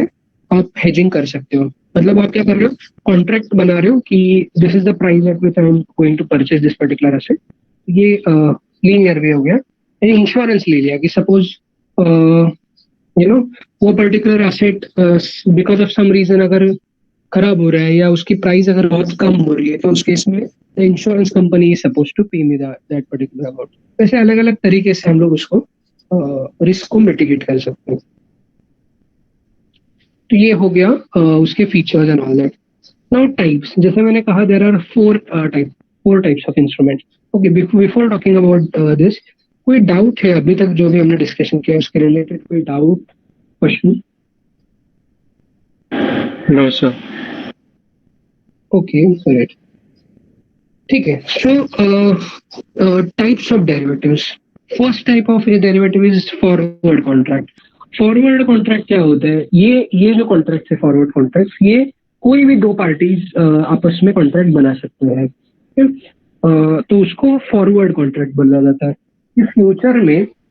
आप हेजिंग कर सकते हो। मतलब आप क्या कर रहे हो, कॉन्ट्रैक्ट बना रहे हो कि this is the price at which I am going to purchase this particular asset, ये लीनियर वे हो गया। इंश्योरेंस ले लिया कि सपोज वो particular asset because of some reason अगर खराब हो रहा है या उसकी प्राइस अगर बहुत कम हो रही है तो उस केस में the insurance company is suppose to pay me that particular amount. वैसे अलग अलग तरीके से हम लोग उसको रिस्क को मिटिगेट कर सकते हैं। तो ये हो गया उसके features and all that. Now types, जैसे मैंने कहा there are four types of instrument. Okay, before talking about this, कोई डाउट है अभी तक जो भी हमने डिस्कशन किया उसके रिलेटेड, कोई doubt question? No, sir. Okay, correct, ठीक है। सो types of derivatives, first type of derivative is forward contract. Forward contract क्या होता है, ये जो कॉन्ट्रैक्ट है फॉरवर्ड कॉन्ट्रैक्ट, ये कोई भी दो पार्टीज आपस में कॉन्ट्रैक्ट बना सकते हैं। तो उसको फॉरवर्ड कॉन्ट्रैक्ट बोला जाता है। कि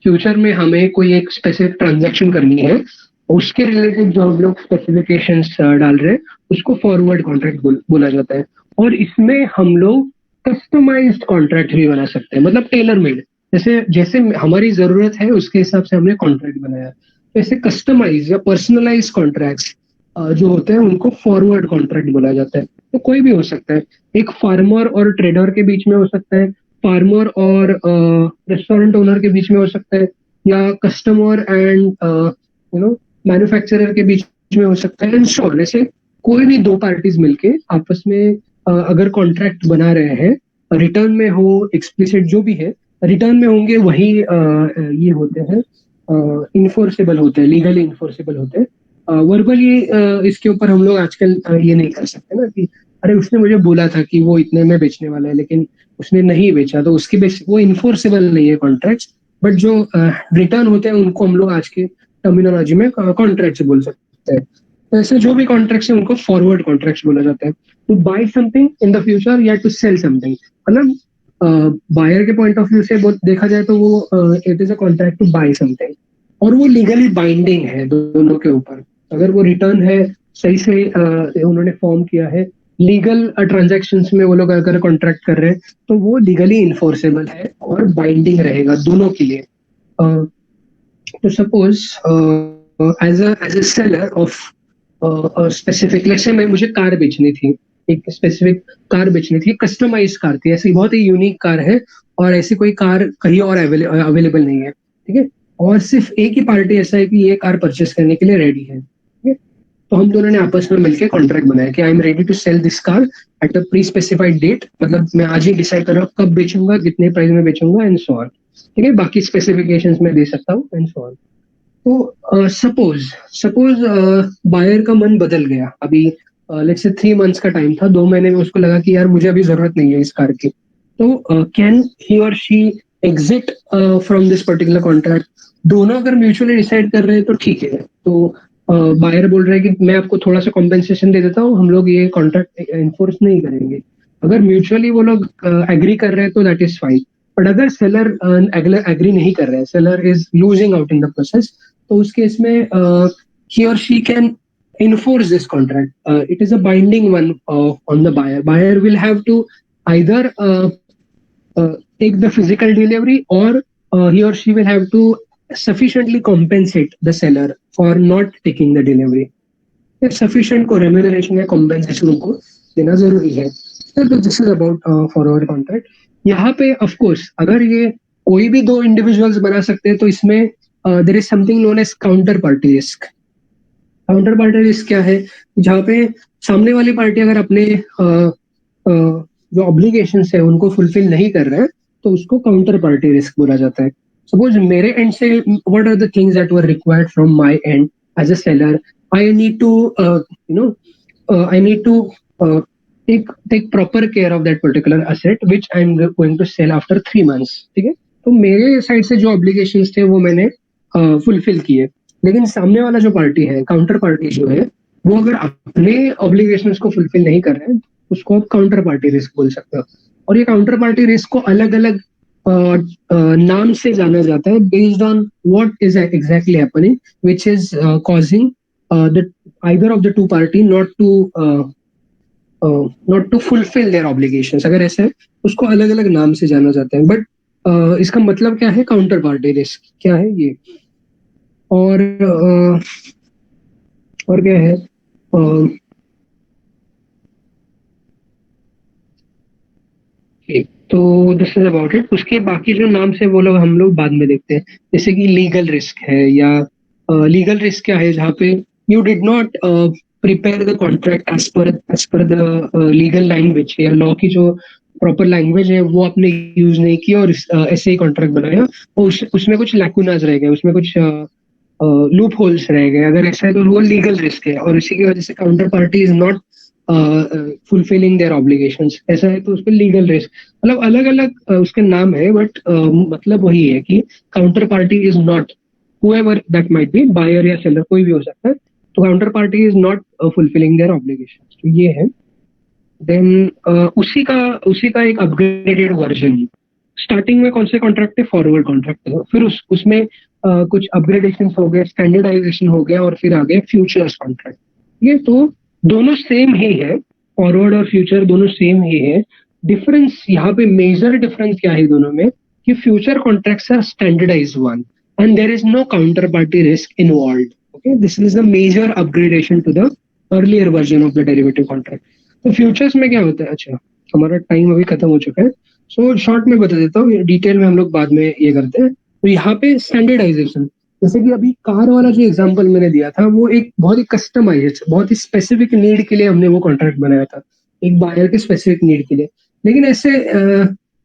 फ्यूचर में हमें कोई एक स्पेसिफिक ट्रांजैक्शन करनी है, उसके रिलेटेड जो हम लोग स्पेसिफिकेशंस डाल रहे हैं उसको फॉरवर्ड कॉन्ट्रैक्ट बोला जाता है। और इसमें हम लोग कस्टमाइज्ड कॉन्ट्रैक्ट भी बना सकते हैं, मतलब टेलर मेड, जैसे जैसे हमारी जरूरत है उसके हिसाब से हमने कॉन्ट्रैक्ट बनाया। तो ऐसे कस्टमाइज या पर्सनलाइज कॉन्ट्रैक्ट्स जो होते हैं उनको फॉरवर्ड कॉन्ट्रैक्ट बोला जाता है। तो कोई भी हो सकता है, एक फार्मर और ट्रेडर के बीच में हो सकता है, फार्मर और रेस्टोरेंट ओनर के बीच में हो सकता है, या कस्टमर एंड मैन्युफैक्चरर के बीच में हो सकता है, एंड सो ऑन। ऐसे कोई भी दो पार्टीज मिलके आपस में अगर कॉन्ट्रैक्ट बना रहे हैं, रिटर्न में हो एक्सप्लिसिट जो भी है, रिटर्न में होंगे वही ये होते हैं इन्फोर्सेबल होते हैं, लीगली इन्फोर्सेबल होते हैं। वर्बली इसके ऊपर हम लोग आजकल ये नहीं कर सकते ना कि अरे उसने मुझे बोला था कि वो इतने में बेचने वाला है लेकिन उसने नहीं बेचा, तो उसकी बेस वो इन्फोर्सेबल नहीं है कॉन्ट्रैक्ट। बट जो रिटर्न होते हैं उनको हम लोग आज के टर्मिनोलॉजी में कॉन्ट्रैक्ट बोल सकते हैं। तो ऐसे जो भी कॉन्ट्रैक्ट है उनको फॉरवर्ड कॉन्ट्रैक्ट बोला जाता है। To buy something in the future या टू सेल समथिंग, मतलब बायर के पॉइंट ऑफ व्यू से देखा जाए तो वो it is a contract to buy something, और वो लीगली बाइंडिंग है दोनों के ऊपर। अगर वो रिटर्न है सही से उन्होंने फॉर्म किया है, लीगल ट्रांजैक्शंस में वो लोग अगर कॉन्ट्रैक्ट कर रहे हैं तो वो लीगली इन्फोर्सेबल है और बाइंडिंग रहेगा दोनों के लिए। तो suppose as a seller of specific, जैसे मैं मुझे कार बेचनी थी, एक स्पेसिफिक कार बेचनी थी, कस्टमाइज कार थी, ऐसी बहुत ही यूनिक कार है और ऐसी कोई कार कहीं और अवेलेबल नहीं है, ठीक है। और सिर्फ एक ही पार्टी ऐसा है कि ये कार परचेस करने के लिए रेडी है, ठीक है। तो हम दोनों ने आपस में मिलकर कॉन्ट्रैक्ट बनाया कि I am ready to sell this car at a pre specified date, मतलब मैं आज ही डिसाइड कर रहा हूँ कब बेचूंगा, कितने प्राइस में बेचूंगा एंड सो ऑन। ठीक है, बाकी स्पेसिफिकेशंस में दे सकता हूँ एंड सो ऑन। तो सपोज सपोज बायर का मन बदल गया अभी, लेट्स से 3 मंथ्स का टाइम था, 2 महीने में उसको लगा कि यार मुझे अभी जरूरत नहीं है इस कार की, तो कैन ही और she exit from this particular contract? दोनों अगर म्यूचुअली डिसाइड कर रहे हैं तो ठीक है, तो बायर बोल रहा है कि मैं आपको थोड़ा सा कॉम्पेंसेशन दे देता हूँ, हम लोग ये कॉन्ट्रैक्ट एनफोर्स नहीं करेंगे। अगर म्यूचुअली वो लोग एग्री कर रहे हैं तो दैट इज फाइन। बट अगर सेलर एग्री नहीं कर रहे हैं, seller is losing out in the process, तो उस केस में he or she can enforce this contract. It is a binding one on the buyer. Buyer will have to either take the physical delivery, or he or she will have to sufficiently compensate the seller for not taking the delivery. Sufficient को remuneration या compensation उनको देना जरूरी है। तो this is about forward contract. यहाँ पे of course अगर ये कोई भी दो इंडिविजुअल्स बना सकते हैं तो इसमें there is something known as counter party risk. Counter party risk क्या है? जहाँ पे सामने वाली पार्टी अगर अपने जो ऑब्लिगेशन है उनको फुलफिल नहीं कर रहे हैं तो उसको काउंटर पार्टी रिस्क बोला जाता है। सपोज मेरे एंड से what are the things that were required from my end as a seller, I need to I need to take proper care of that particular asset which I'm going to sell after 3 months। ठीक है, तो मेरे side से जो obligations थे वो मैंने fulfil किए, लेकिन सामने वाला जो पार्टी है, काउंटर पार्टी जो है, वो अगर अपने ऑब्लिगेशंस को फुलफिल नहीं कर रहे हैं उसको आप काउंटर पार्टी रिस्क बोल सकते हो। और ये काउंटर पार्टी रिस्क को अलग अलग नाम से जाना जाता है based on what is exactly happening which is causing the either of the two party not to fulfill their obligations। अगर ऐसा है उसको अलग अलग नाम से जाना जाता है, बट इसका मतलब क्या है, काउंटर पार्टी रिस्क क्या है ये। और और क्या है, तो दिस इज अबाउट इट। उसके बाकी जो नाम से वो लोग हम लोग बाद में देखते हैं, जैसे कि लीगल रिस्क है, या लीगल रिस्क क्या है, जहाँ पे you did not prepare the contract as per the legal language, या लॉ की जो प्रॉपर लैंग्वेज है वो आपने यूज नहीं की और ऐसे ही कॉन्ट्रैक्ट बनाया, और उसमें कुछ लैकुनाज रह गए, उसमें कुछ लूप होल्स रह गए, अगर ऐसा है तो वो लीगल रिस्क है, और इसी की वजह से counter party is not fulfilling their obligations, ऐसा है तो उस पर लीगल रिस्क। मतलब अलग अलग उसके नाम है, बट मतलब वही है कि counter party is not whoever that might be, buyer या seller कोई भी हो सकता है, तो counter party is not fulfilling their obligations, तो ये है। देन उसी का एक अपग्रेडेड वर्जन, स्टार्टिंग में कौन से कॉन्ट्रैक्ट थे, फॉरवर्ड कॉन्ट्रैक्ट थे, फिर उसमें कुछ अपग्रेडेशन हो गए, स्टैंडर्डाइजेशन हो गया, और फिर आ गए फ्यूचर्स कॉन्ट्रैक्ट। ये तो दोनों सेम ही है, फॉरवर्ड और फ्यूचर दोनों सेम ही है। डिफरेंस यहाँ पे, मेजर डिफरेंस क्या है दोनों में, कि future contracts are standardized one and there is no counterparty risk involved। Okay, this is a major upgradation to the earlier version of the derivative contract। तो फ्यूचर्स में क्या होता है, अच्छा हमारा टाइम अभी खत्म हो चुका है, सो शॉर्ट में बता देता हूँ, डिटेल में हम लोग बाद में ये करते हैं। तो यहाँ पे स्टैंडर्डाइजेशन, जैसे कि अभी कार वाला जो एग्जांपल मैंने दिया था, वो एक बहुत ही कस्टमाइज, बहुत ही स्पेसिफिक नीड के लिए हमने वो कॉन्ट्रैक्ट बनाया था, एक बायर के स्पेसिफिक नीड के लिए। लेकिन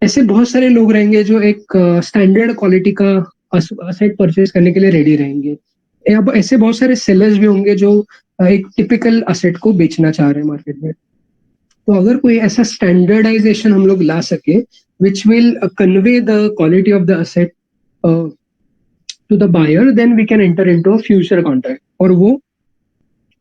ऐसे बहुत सारे लोग रहेंगे जो एक स्टैंडर्ड क्वालिटी का असेट परचेज करने के लिए रेडी रहेंगे। अब ऐसे बहुत सारे सेलर्स भी होंगे जो एक टिपिकल असेट को बेचना चाह रहे हैं मार्केट में। तो अगर कोई ऐसा स्टैंडर्डाइजेशन हम लोग ला सके which will convey the quality of the asset to the buyer, then we can enter into a future contract. और वो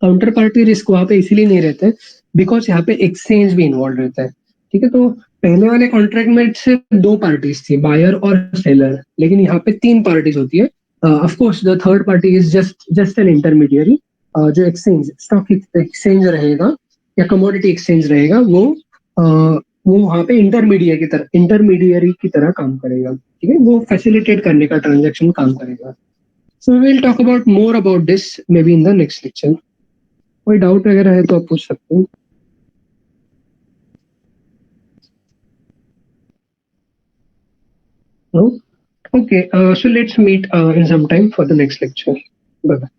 काउंटर पार्टी रिस्क वहां पे इसीलिए नहीं रहता है बिकॉज यहाँ पे एक्सचेंज भी इन्वॉल्व रहता है। ठीक है, तो पहले वाले कॉन्ट्रैक्ट में सिर्फ दो पार्टीज थी, बायर और सेलर, लेकिन यहाँ पे तीन पार्टीज होती है। Of course the third party is just an intermediary. जो एक्सचेंज, स्टॉक एक्सचेंज रहेगा या कमोडिटी एक्सचेंज रहेगा, वो वहाँ पे इंटरमीडियरी की तरह काम करेगा। ठीक है, वो फैसिलिटेट करने का ट्रांजेक्शन काम करेगा। So we will talk about more about this maybe in the next lecture. कोई डाउट वगैरह है तो आप पूछ सकते हैं। No? Okay, so let's meet in some time for the next lecture. Bye bye.